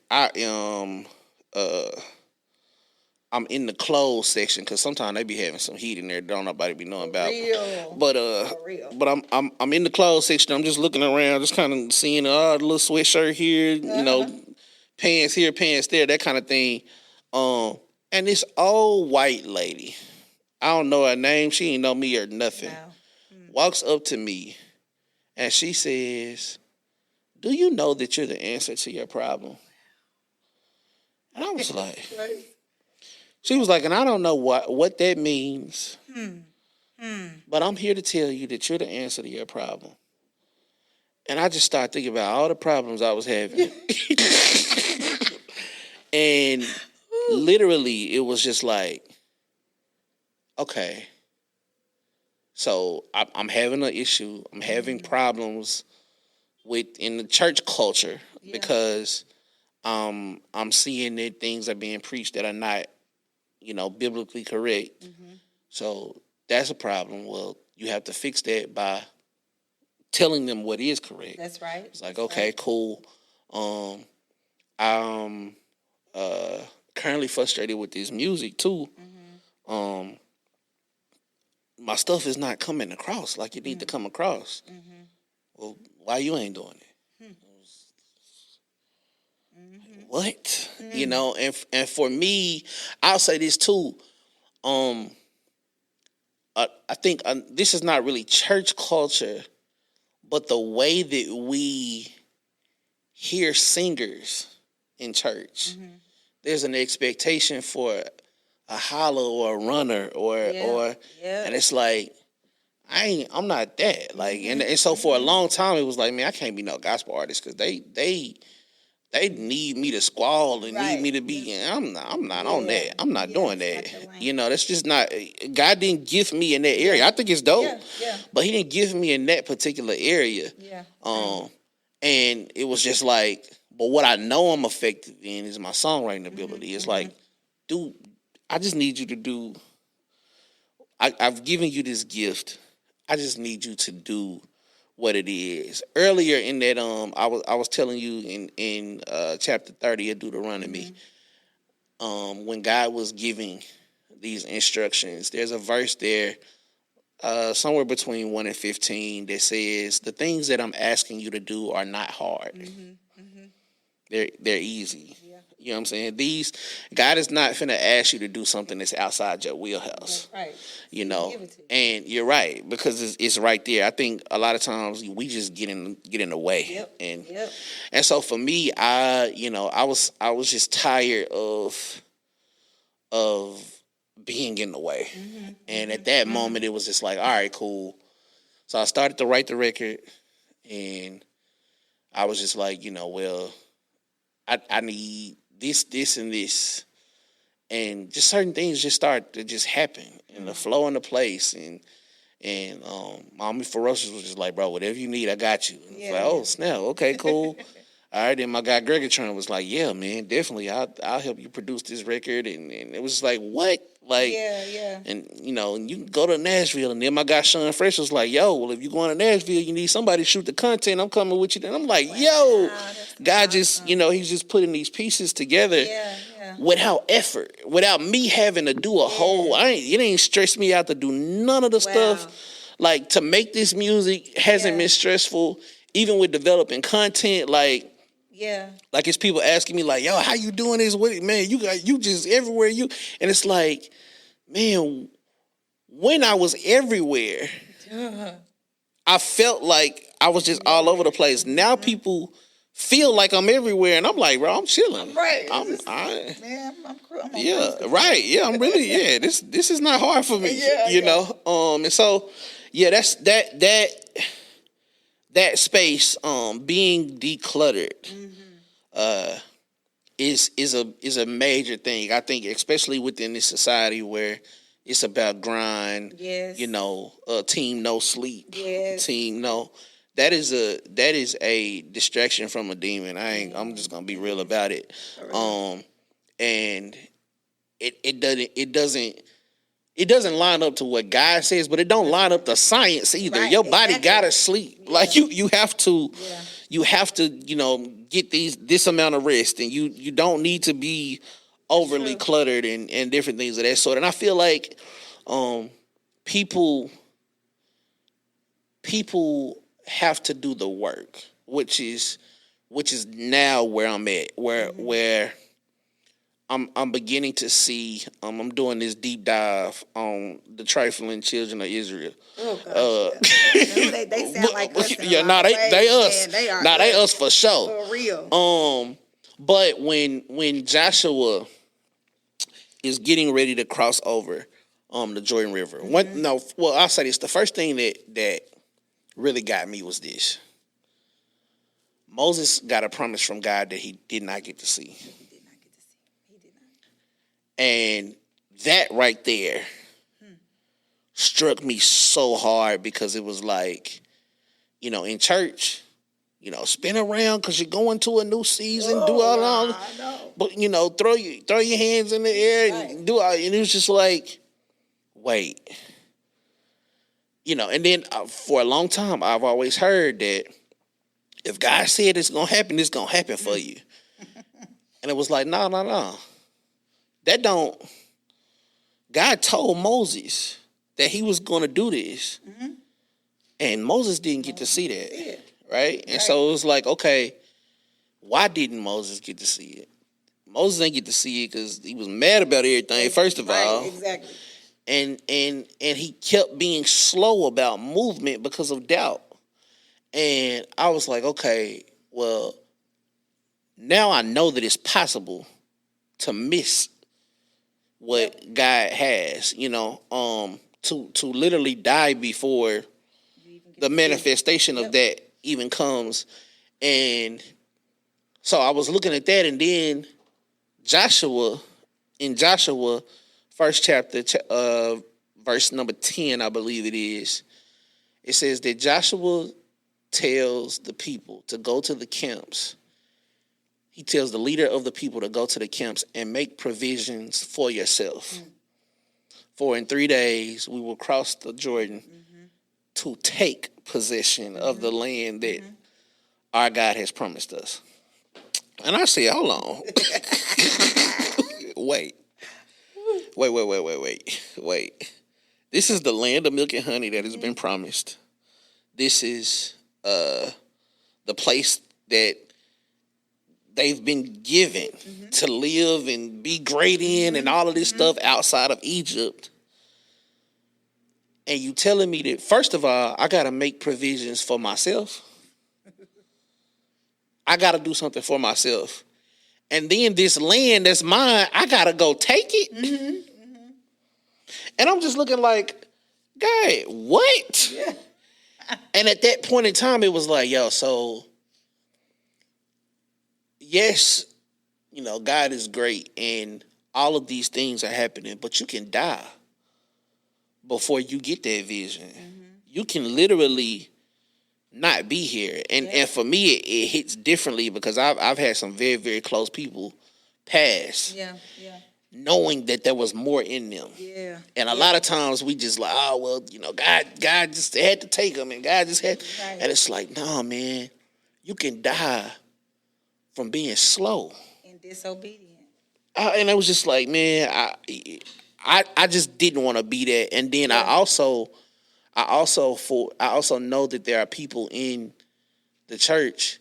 B: I'm in the clothes section because sometimes they be having some heat in there. Don't nobody be knowing about. But I'm in the clothes section. I'm just looking around, just kind of seeing the little sweatshirt here, pants here, pants there, that kind of thing. And this old white lady, I don't know her name. She ain't know me or nothing.
A: No.
B: Walks up to me and she says, "Do you know that you're the answer to your problem?" And I was like, she was like, and I don't know what that means, but I'm here to tell you that you're the answer to your problem. And I just started thinking about all the problems I was having. And literally, it was just like, okay, so I'm having an issue. I'm having problems in the church culture because I'm seeing that things are being preached that are not, biblically correct. So that's a problem. Well, you have to fix that by telling them what is correct.
A: That's right.
B: It's like, okay, cool. I'm currently frustrated with this music too. My stuff is not coming across like it need to come across. Well, why you ain't doing it? What? And for me, I'll say this too. I think this is not really church culture, but the way that we hear singers in church, there's an expectation for a holler or a runner and it's like I'm not that. Like and so for a long time it was like, man, I can't be no gospel artist because they need me to squall and need me to be. And I'm not on that. I'm not doing that. That's just not. God didn't give me in that area. I think it's dope, but He didn't give me in that particular area. And it was just like, but what I know I'm effective in is my songwriting ability. It's like, dude, I just need you to do. I've given you this gift. I just need you to do what it is. Earlier in that, I was telling you in chapter 30 of Deuteronomy, when God was giving these instructions, there's a verse there, somewhere between 1 and 15, that says, "The things that I'm asking you to do are not hard. They're easy." You know what I'm saying? God is not finna ask you to do something that's outside your wheelhouse. Right. And you're right, because it's right there. I think a lot of times we just get in the way. And so for me, I was just tired of being in the way. And at that moment it was just like, all right, cool. So I started to write the record and I was just like, well, I need this, and this, and just certain things just start to just happen and the flow into place. And Mommy Ferocious was just like, bro, whatever you need, I got you. And it's like, oh snap, okay, cool. All right, then my guy Gregatron was like, yeah, man, definitely, I'll help you produce this record. And it was like, what? Like, and you can go to Nashville. And then my guy Sean Fresh was like, yo, well, if you're going to Nashville, you need somebody to shoot the content. I'm coming with you. And I'm like, yo, God just, he's just putting these pieces together without effort, without me having to do a whole, it ain't stressed me out to do none of the stuff. Like, to make this music hasn't been stressful, even with developing content. Like it's people asking me like, yo, how you doing this? What, man, you just everywhere and it's like, man, when I was everywhere, I felt like I was just all over the place. Now people feel like I'm everywhere, and I'm like, bro, I'm chilling.
A: Right.
B: I'm
A: yeah,
B: right. Yeah, I'm really, this is not hard for me. And so, that's that space, being decluttered, is a major thing. I think, especially within this society where it's about grind. Team no sleep. Team no. That is a distraction from a demon. I'm just gonna be real about it. And it doesn't line up to what God says, but it don't line up to science either. Right, your body gotta sleep. Like you have to get this amount of rest, and you don't need to be overly cluttered and different things of that sort. And I feel like people have to do the work, which is now where I'm at, where I'm beginning to see. I'm doing this deep dive on the trifling children of Israel.
A: Oh gosh, they sound like us.
B: Yeah, they us.
A: Man, they are
B: they us for sure.
A: For real.
B: But when Joshua is getting ready to cross over the Jordan River, I'll say this: the first thing that really got me was this: Moses got a promise from God that he did not get to see. And that right there struck me so hard because it was like, in church, spin around because you're going to a new season, do all that. But, throw your hands in the air and do all. And it was just like, wait. And then for a long time, I've always heard that if God said it's going to happen, it's going to happen for you. And it was like, no. That don't. God told Moses that he was going to do this. And Moses didn't get to see that. Right? And so it was like, okay, why didn't Moses get to see it? Moses didn't get to see it because he was mad about everything, first of all.
A: Exactly.
B: And he kept being slow about movement because of doubt. And I was like, okay, well, now I know that it's possible to miss what God has, to literally die before the manifestation of that even comes. And so I was looking at that, and then in Joshua, first chapter, verse number 10, I believe it is, it says that Joshua tells the people to go to the camps. He tells the leader of the people to go to the camps and make provisions for yourself. For in 3 days we will cross the Jordan to take possession of the land that our God has promised us. And I said, hold on. Wait. This is the land of milk and honey that has been promised. This is the place that they've been given to live and be great in and all of this stuff outside of Egypt. And you telling me that, first of all, I got to make provisions for myself. I got to do something for myself. And then this land that's mine, I got to go take it. And I'm just looking like, God, what? Yeah. And at that point in time, it was like, so yes, God is great and all of these things are happening, but you can die before you get that vision. You can literally not be here. And for me, it hits differently because I've had some very, very close people pass. Knowing that there was more in them. And a lot of times we just like, God just had to take them and God just had. Right. And it's like, nah, man, you can die from being slow
A: and disobedient.
B: And it was just like, man, I just didn't want to be that. And then I also know that there are people in the church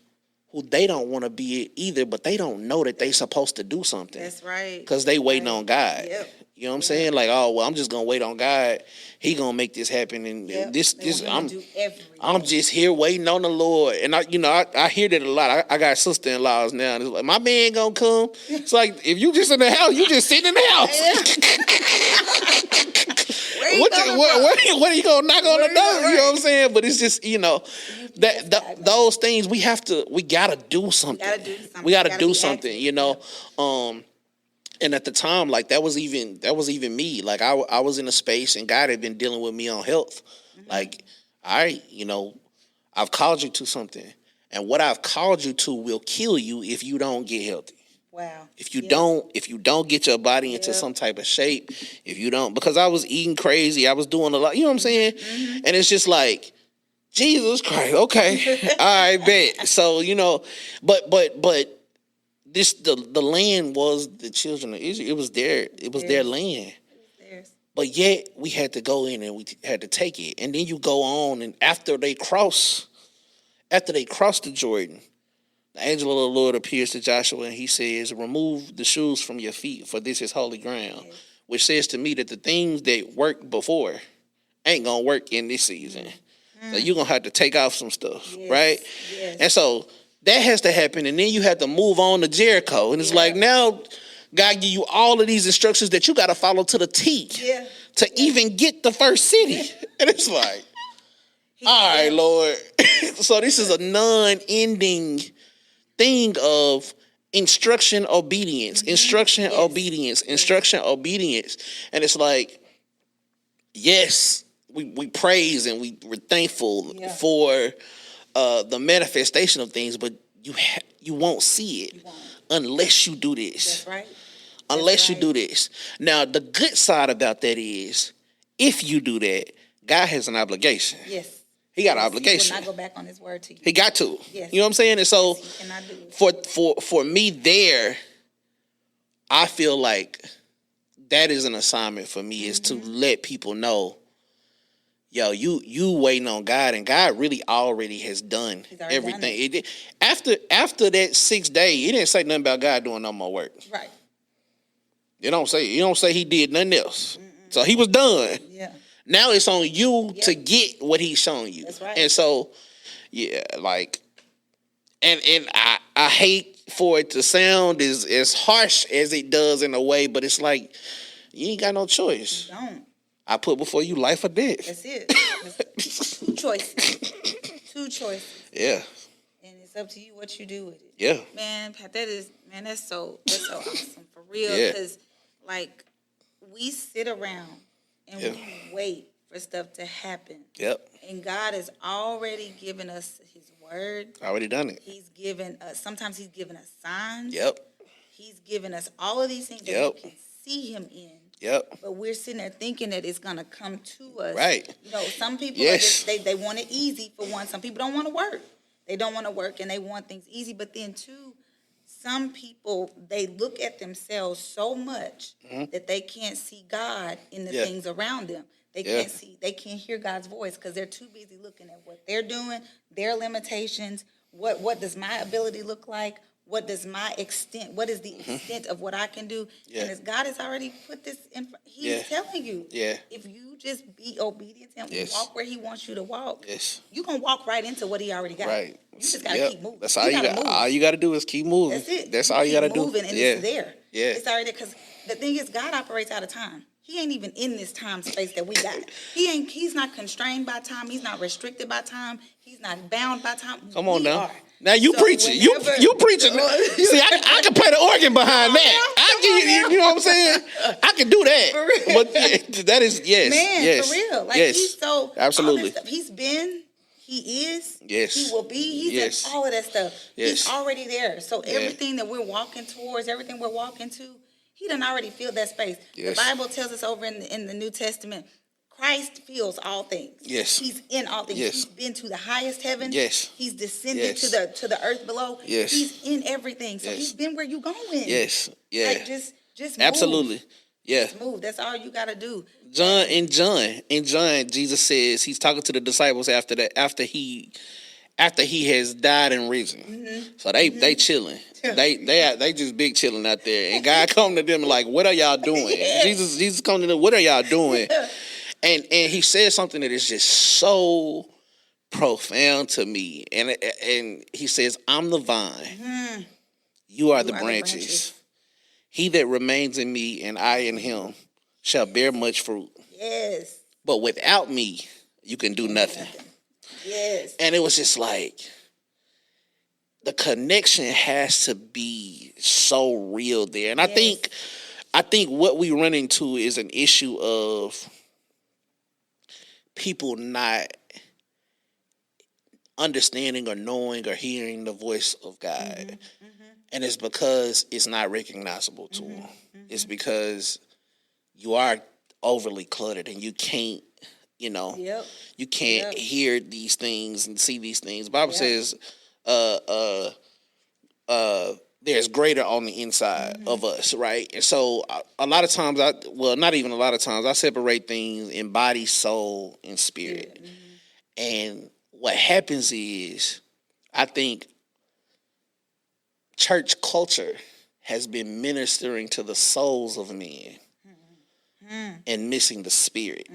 B: who they don't want to be it either, but they don't know that they supposed to do something.
A: That's right.
B: Because they waiting on God. You know what I'm saying? Like, I'm just gonna wait on God. He gonna make this happen, and this I'm just here waiting on the Lord. And I hear that a lot. I got sister-in-laws now, and it's like, my man gonna come. It's like, if you just in the house, you just sitting in the house. What are you gonna knock on the door? You know what I'm saying? But it's just, those things we gotta do something. We gotta do something. And at the time, like that was even me. Like I was in a space, and God had been dealing with me on health. Like, all right, I've called you to something, and what I've called you to will kill you if you don't get healthy.
A: Wow.
B: If you don't get your body into some type of shape, because I was eating crazy, I was doing a lot, you know what I'm saying? And it's just like, Jesus Christ, okay. All right, bet. So, but this the land was the children of Israel. It was their land. But yet we had to go in and we had to take it. And then you go on, and after they cross the Jordan, The angel of the Lord appears to Joshua and he says, remove the shoes from your feet, for this is holy ground. Yes. Which says to me that the things that worked before ain't going to work in this season. So you're going to have to take off some stuff, right? Yes. And so that has to happen. And then you have to move on to Jericho. And it's like, now God give you all of these instructions that you got to follow to the T to even get the first city. And it's like, all right, Lord. So this is a non-ending thing of instruction, obedience, instruction, obedience, instruction, obedience. And it's like, yes, we praise and we're thankful for the manifestation of things, but you won't see it unless you do this. That's right. Unless you do this. Now, the good side about that is, if you do that, God has an obligation. Yes. He got an obligation. He will not go back on his word to you. He got to. Yes. You know what I'm saying? And so for me there, I feel like that is an assignment for me, is to let people know, yo, you waiting on God, and God really already has done everything. Done after that 6th day, it didn't say nothing about God doing no more work. Right. You don't say he did nothing else. So he was done. Yeah. Now it's on you to get what he's showing you. That's right. And so, like, and I hate for it to sound as harsh as it does in a way, but it's like, you ain't got no choice. You don't. I put before you life or death. That's it. Two choices. Two choices. Yeah. And it's up to you what you do with it. Yeah. Man, Pat, that's so awesome for real. Because like, we sit around and we wait for stuff to happen. Yep. And God has already given us his word. Already done it. He's given us, sometimes he's given us signs. Yep. He's given us all of these things that we can see him in. Yep. But we're sitting there thinking that it's going to come to us. Right. You know, some people, are just, they want it easy, for one. Some people don't want to work. They don't want to work and they want things easy. But then, two, some people, they look at themselves so much that they can't see God in the things around them. They can't see, they can't hear God's voice because they're too busy looking at what they're doing, their limitations, what does my ability look like, what is the extent of what I can do. And as God has already put this in, he's telling you, if you just be obedient and walk where he wants you to walk, you're going to walk right into what he already got. Right. You just got to keep moving. That's all you got. All you got to do is keep moving. That's it. That's all you got to do. Moving and it's there. Yeah. It's already there, because the thing is, God operates out of time. He ain't even in this time space that we got. He's not constrained by time. He's not restricted by time. He's not bound by time. Come on now. Now you preaching. You preaching. See, I can play the organ behind that. You know what I'm saying? I can do that. But that is for real. Like he's so absolutely. He's been. He is. Yes. He will be. He's in all of that stuff. Yes. He's already there. So everything that we're walking towards, everything we're walking to, he done already filled that space. Yes. The Bible tells us over in the New Testament, Christ fills all things. Yes. He's in all things. Yes. He's been to the highest heaven. Yes. He's descended to the earth below. Yes. He's in everything. So he's been where you going. Yes. Yeah. Like just move. Absolutely. Yeah. Just move. That's all you gotta do. In John, Jesus says, he's talking to the disciples after he has died and risen. Mm-hmm. So they chilling. They just big chilling out there. And God come to them like, what are y'all doing? Jesus come to them, what are y'all doing? And he said something that is just so profound to me. And he says, I'm the vine. Mm-hmm. You are the branches. He that remains in me and I in him shall bear much fruit. Yes. But without me, you can do nothing. Yes. And it was just like, the connection has to be so real there. And I think what we run into is an issue of people not understanding or knowing or hearing the voice of God. Mm-hmm. Mm-hmm. And it's because it's not recognizable to them. Mm-hmm. It's because you are overly cluttered and you can't, you can't hear these things and see these things. The Bible says, there's greater on the inside of us, right? And so a lot of times, not even a lot of times, I separate things in body, soul, and spirit. Mm-hmm. And what happens is, I think church culture has been ministering to the souls of men and missing the spirit.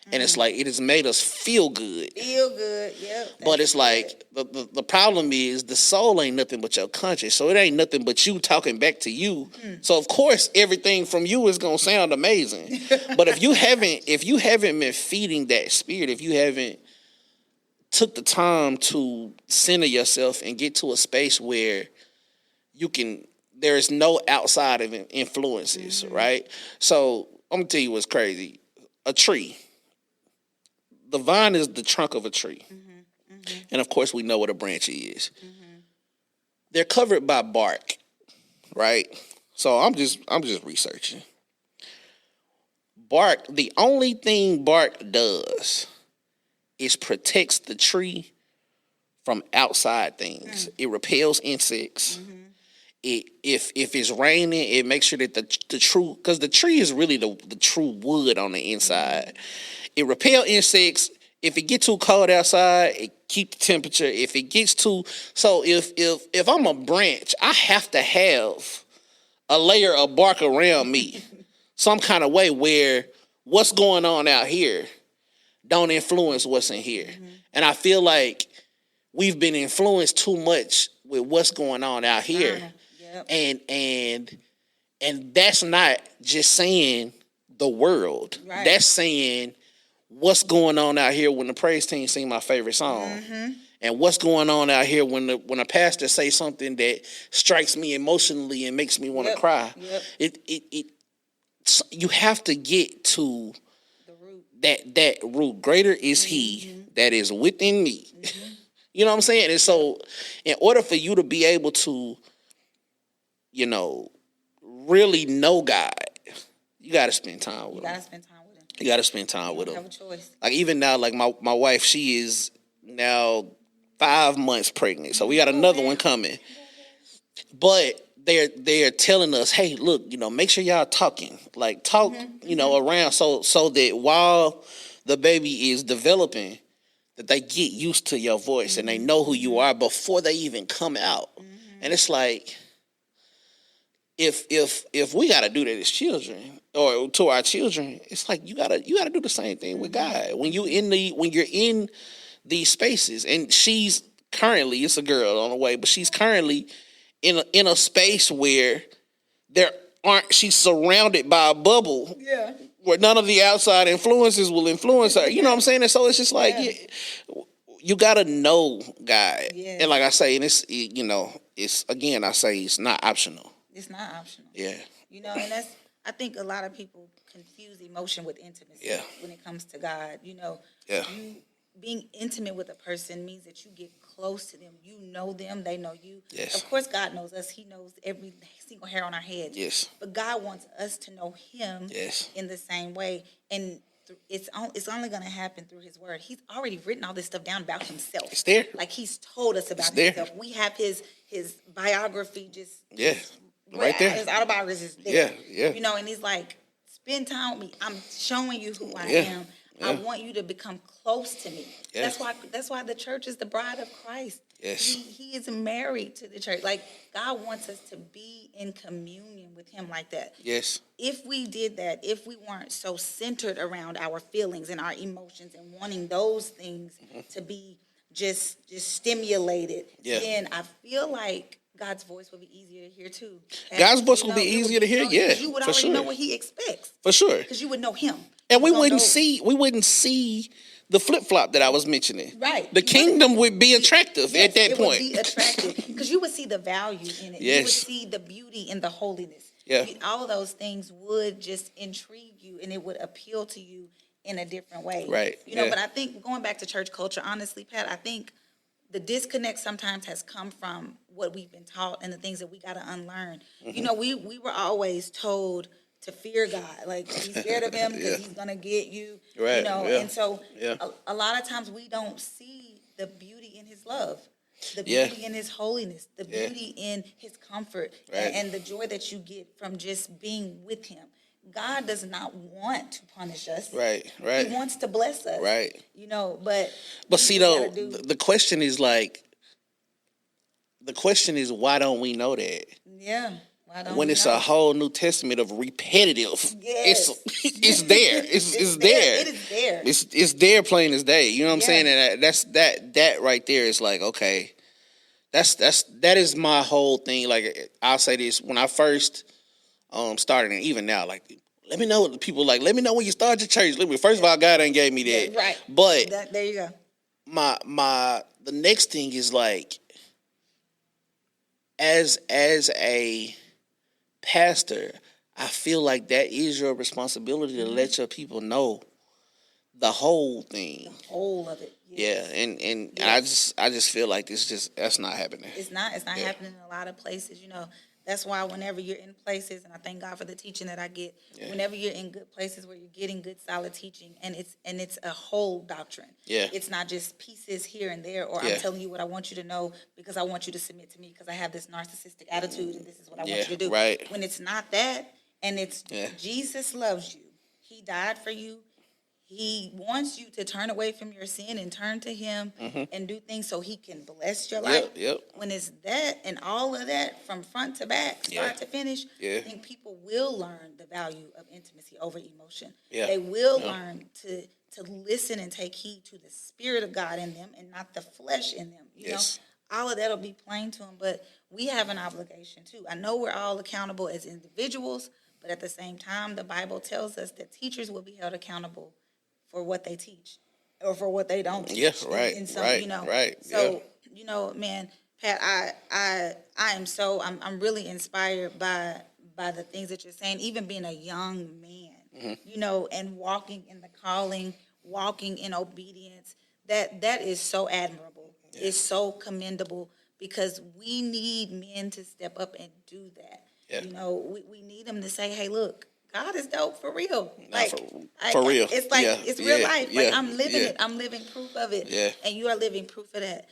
B: And it's like, it has made us feel good.
A: Feel good, yep.
B: But it's like, the problem is the soul ain't nothing but your conscience. So it ain't nothing but you talking back to you. So of course everything from you is gonna sound amazing. But if you haven't been feeding that spirit, if you haven't took the time to center yourself and get to a space where there is no outside of influences, right? So I'm gonna tell you what's crazy. A tree. The vine is the trunk of a tree. And of course we know what a branch is. They're covered by bark, right? So I'm just researching. Bark, the only thing bark does is protects the tree from outside things. It repels insects. If it's raining, it makes sure that the true, because the tree is really the true wood on the inside. It repel insects. If it get too cold outside, it keep the temperature. If it gets too, so if I'm a branch, I have to have a layer of bark around me, some kind of way where what's going on out here don't influence what's in here. And I feel like we've been influenced too much with what's going on out here. And that's not just saying the world. Right. That's saying what's going on out here when the praise team sing my favorite song. And what's going on out here when a pastor say something that strikes me emotionally and makes me want to cry. You have to get to the root. That root. Greater is he that is within me. You know what I'm saying? And so in order for you to be able to, really know God, you got to spend time with him. You got to spend time with him.
A: Have a choice.
B: Like even now, like my wife, she is now 5 months pregnant. So we got another one coming. But they're telling us, hey, look, make sure y'all talking. Like talk, around so that while the baby is developing, that they get used to your voice and they know who you are before they even come out. And it's like, if we got to do that as children or to our children, it's like you gotta do the same thing with God when you're in these spaces. And she's currently, it's a girl on the way, but she's currently in a space where she's surrounded by a bubble where none of the outside influences will influence her. You know what I'm saying? And so it's just like you gotta know God. And like I say, and it's again, I say it's not optional.
A: It's not optional.
B: Yeah.
A: And I think a lot of people confuse emotion with intimacy when it comes to God. You being intimate with a person means that you get close to them. You know them, they know you.
B: Yes.
A: Of course, God knows us. He knows every single hair on our heads.
B: Yes.
A: But God wants us to know him in the same way. And it's only going to happen through his word. He's already written all this stuff down about himself.
B: It's there.
A: Like he's told us about himself. We have his biography just
B: right there.
A: His autobiography is there.
B: Yeah.
A: And he's like, spend time with me. I'm showing you who I am. I want you to become close to me. Yes. That's why the church is the bride of Christ.
B: Yes.
A: He is married to the church. Like God wants us to be in communion with him like that.
B: Yes.
A: If we did that, if we weren't so centered around our feelings and our emotions and wanting those things to be just stimulated, then I feel like God's voice will be easier to hear too.
B: God's voice will be easier to hear,
A: you would already know what he expects.
B: For sure.
A: Because you would know him.
B: And we wouldn't see the flip-flop that I was mentioning.
A: Right.
B: The kingdom would be attractive at that point.
A: It would be attractive because you would see the value in it.
B: Yes.
A: You would see the beauty in the holiness.
B: Yeah.
A: All of those things would just intrigue you and it would appeal to you in a different way.
B: Right.
A: But I think going back to church culture, honestly, Pat, I think the disconnect sometimes has come from what we've been taught and the things that we got to unlearn. We were always told to fear God, like be scared of him because he's gonna get you.
B: Right.
A: And so a lot of times we don't see the beauty in his love, the beauty in his holiness, the beauty in his comfort, and the joy that you get from just being with him. God does not want to punish us.
B: Right.
A: He wants to bless us.
B: Right.
A: But
B: see though, the question is like, the question is, why don't we know that?
A: Yeah. Why don't
B: When
A: we
B: it's
A: know?
B: a whole New Testament of repetitive,
A: Yes.
B: it's there. It's there.
A: It is there.
B: It's there, plain as day. You know what I'm
A: Yeah.
B: saying? And that right there is like, okay, that is my whole thing. Like, I'll say this: when I first started, and even now, like, let me know what the people like. Let me know when you start your church. First of all, God ain't gave me that.
A: Yeah, right.
B: But
A: There you go.
B: the next thing is like, as a pastor, I feel like that is your responsibility to let your people know the whole thing.
A: The whole of it. Yes.
B: Yeah, and I just feel like that's not happening.
A: It's not happening in a lot of places. That's why whenever you're in places, and I thank God for the teaching that I get, whenever you're in good places where you're getting good solid teaching, and it's a whole doctrine.
B: Yeah.
A: It's not just pieces here and there, or I'm telling you what I want you to know because I want you to submit to me because I have this narcissistic attitude and this is what I want you to do.
B: Right.
A: When it's not that, and it's Jesus loves you. He died for you. He wants you to turn away from your sin and turn to him and do things so he can bless your life.
B: Yep.
A: When it's that and all of that from front to back, start to finish, I think people will learn the value of intimacy over emotion.
B: Yeah.
A: They will learn to listen and take heed to the Spirit of God in them and not the flesh in them. You know, all of that will be plain to them, but we have an obligation too. I know we're all accountable as individuals, but at the same time, the Bible tells us that teachers will be held accountable for what they teach or for what they don't teach.
B: Yes, right, right.
A: So, man, Pat, I am I'm really inspired by the things that you're saying, even being a young man, and walking in the calling, walking in obedience. That is so admirable. Yeah. It's so commendable because we need men to step up and do that. Yeah. We need them to say, hey, look, God is dope for real.
B: For real.
A: It's like it's real life. Like I'm living it. I'm living proof of it. Yeah. And you are living proof of that.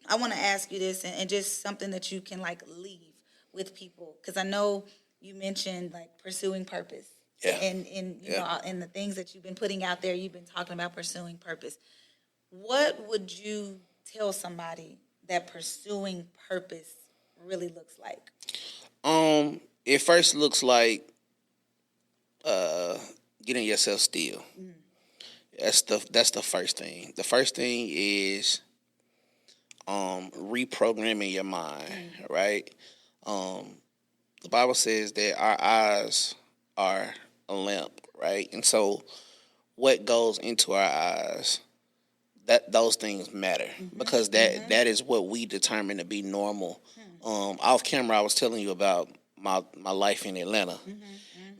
A: I want to ask you this and just something that you can like leave with people because I know you mentioned like pursuing purpose. Yeah. And and the things that you've been putting out there, you've been talking about pursuing purpose. What would you tell somebody that pursuing purpose really looks like?
B: It first looks like getting yourself still. That's the first thing. The first thing is reprogramming your mind, right? The Bible says that our eyes are a lamp, right? And so what goes into our eyes, those things matter because that is what we determine to be normal. Off camera, I was telling you about my life in Atlanta.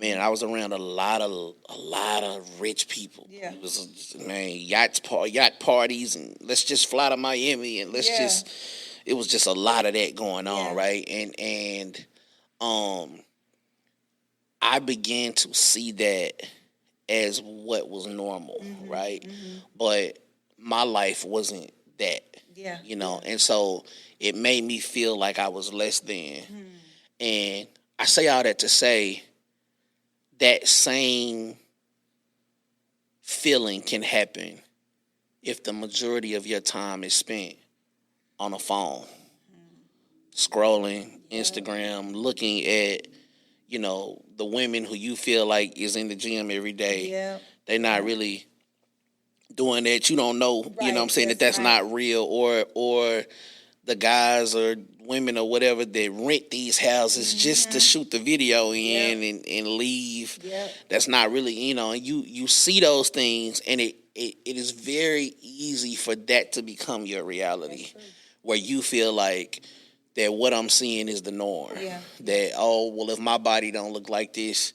B: Man, I was around a lot of rich people. Yeah. It was yacht parties and let's just fly to Miami and it was just a lot of that going on, right? And I began to see that as what was normal, right? But my life wasn't that. Yeah. And so it made me feel like I was less than. And I say all that to say that same feeling can happen if the majority of your time is spent on a phone, scrolling Instagram, looking at, the women who you feel like is in the gym every day. Yeah. They're not really doing that. You don't know, right. You know what I'm saying, that's not real. Or the guys or women or whatever that rent these houses just to shoot the video in and leave. Yep. That's not really, and you see those things and it is very easy for that to become your reality where you feel like that what I'm seeing is the norm. Yeah. That, if my body don't look like this,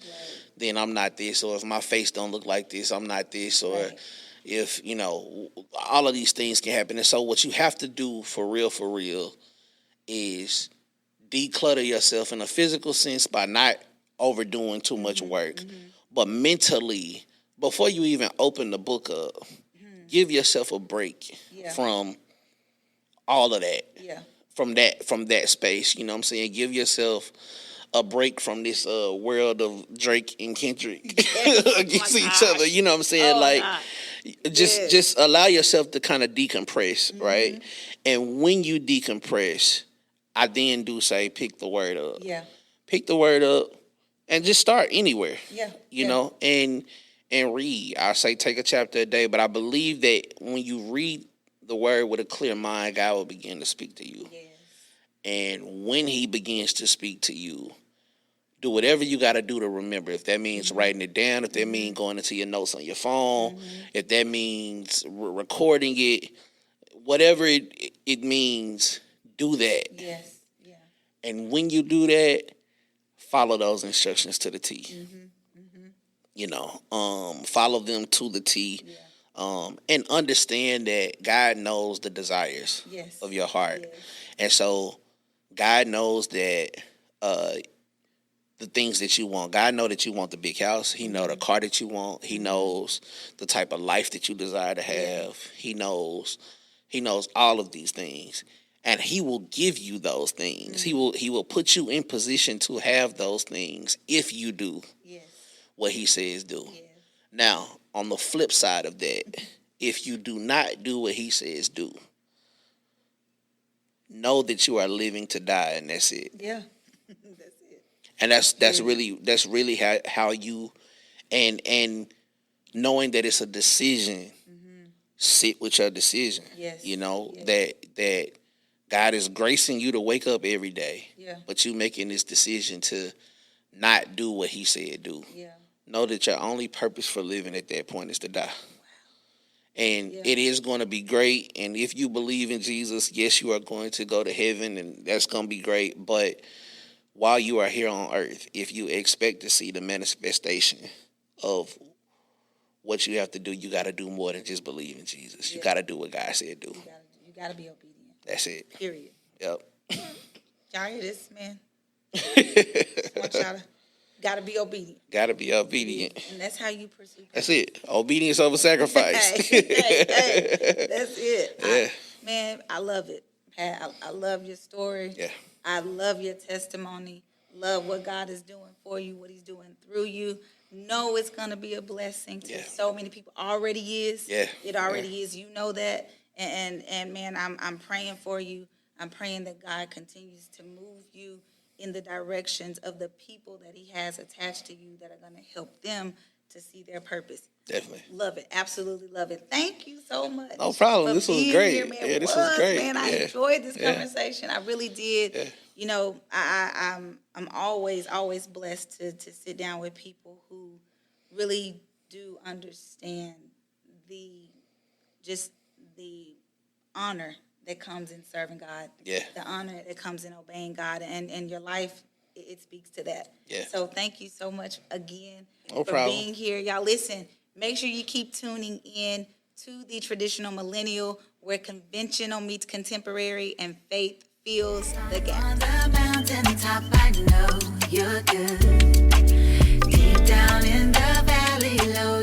B: then I'm not this. Or if my face don't look like this, I'm not this. Or if, all of these things can happen. And so what you have to do for real, is declutter yourself in a physical sense by not overdoing too much work. But mentally, before you even open the book up, give yourself a break from all of that. Yeah. From that space, you know what I'm saying? Give yourself a break from this world of Drake and Kendrick against each other. You know what I'm saying? Just allow yourself to kind of decompress, right? And when you decompress, I then do say pick the word up.
A: Yeah.
B: Pick the word up and just start anywhere.
A: Yeah.
B: You know, and read. I say take a chapter a day, but I believe that when you read the word with a clear mind, God will begin to speak to you.
A: Yes.
B: And when he begins to speak to you, do whatever you got to do to remember. If that means writing it down, if that means going into your notes on your phone, if that means recording it, whatever it means, do that.
A: Yes. Yeah.
B: And when you do that, follow those instructions to the T. You know, follow them to the T.
A: Yeah.
B: And understand that God knows the desires
A: Yes.
B: of your heart.
A: Yes.
B: And so God knows that the things that you want. God knows that you want the big house. He knows the car that you want. He knows the type of life that you desire to have. He knows all of these things. And he will give you those things. He will put you in position to have those things if you do what he says do.
A: Yes.
B: Now, on the flip side of that, if you do not do what he says do, know that you are living to die, and that's it.
A: Yeah. That's it.
B: And that's really how you and knowing that it's a decision, sit with your decision.
A: Yes.
B: You know, that God is gracing you to wake up every day.
A: Yeah.
B: But you making this decision to not do what he said do.
A: Yeah.
B: Know that your only purpose for living at that point is to die. And it is going to be great. And if you believe in Jesus, yes, you are going to go to heaven, and that's going to be great. But while you are here on earth, if you expect to see the manifestation of what you have to do, you got to do more than just believe in Jesus. You got to do what God said do.
A: You got to be obedient.
B: That's it.
A: Period.
B: Yep.
A: Y'all hear this, man? Just want y'all to gotta be obedient.
B: Got to be obedient.
A: And that's how you pursue.
B: That's it. Obedience over sacrifice.
A: Hey, that's it.
B: Yeah.
A: Man, I love it. Pat, I love your story.
B: Yeah.
A: I love your testimony. Love what God is doing for you, what he's doing through you. Know it's going to be a blessing to so many people. Already is.
B: Yeah.
A: It already is. You know that. And man, I'm praying for you. I'm praying that God continues to move you in the directions of the people that he has attached to you that are going to help them to see their purpose.
B: Definitely.
A: Love it. Absolutely love it. Thank you so much.
B: No problem. This was great.
A: Here, man.
B: Yeah, this was great.
A: Man, I enjoyed this conversation. I really did.
B: Yeah.
A: You know, I'm always blessed to sit down with people who really do understand the honor that comes in serving God.
B: Yeah.
A: The honor that comes in obeying God, and your life, it speaks to that.
B: Yeah.
A: So thank you so much again
B: No
A: for
B: problem.
A: being here. Y'all listen, make sure you keep tuning in to the Traditional Millennial, where conventional meets contemporary and faith fills the gap.
C: On the mountaintop, I know you're good. Deep down in the valley low,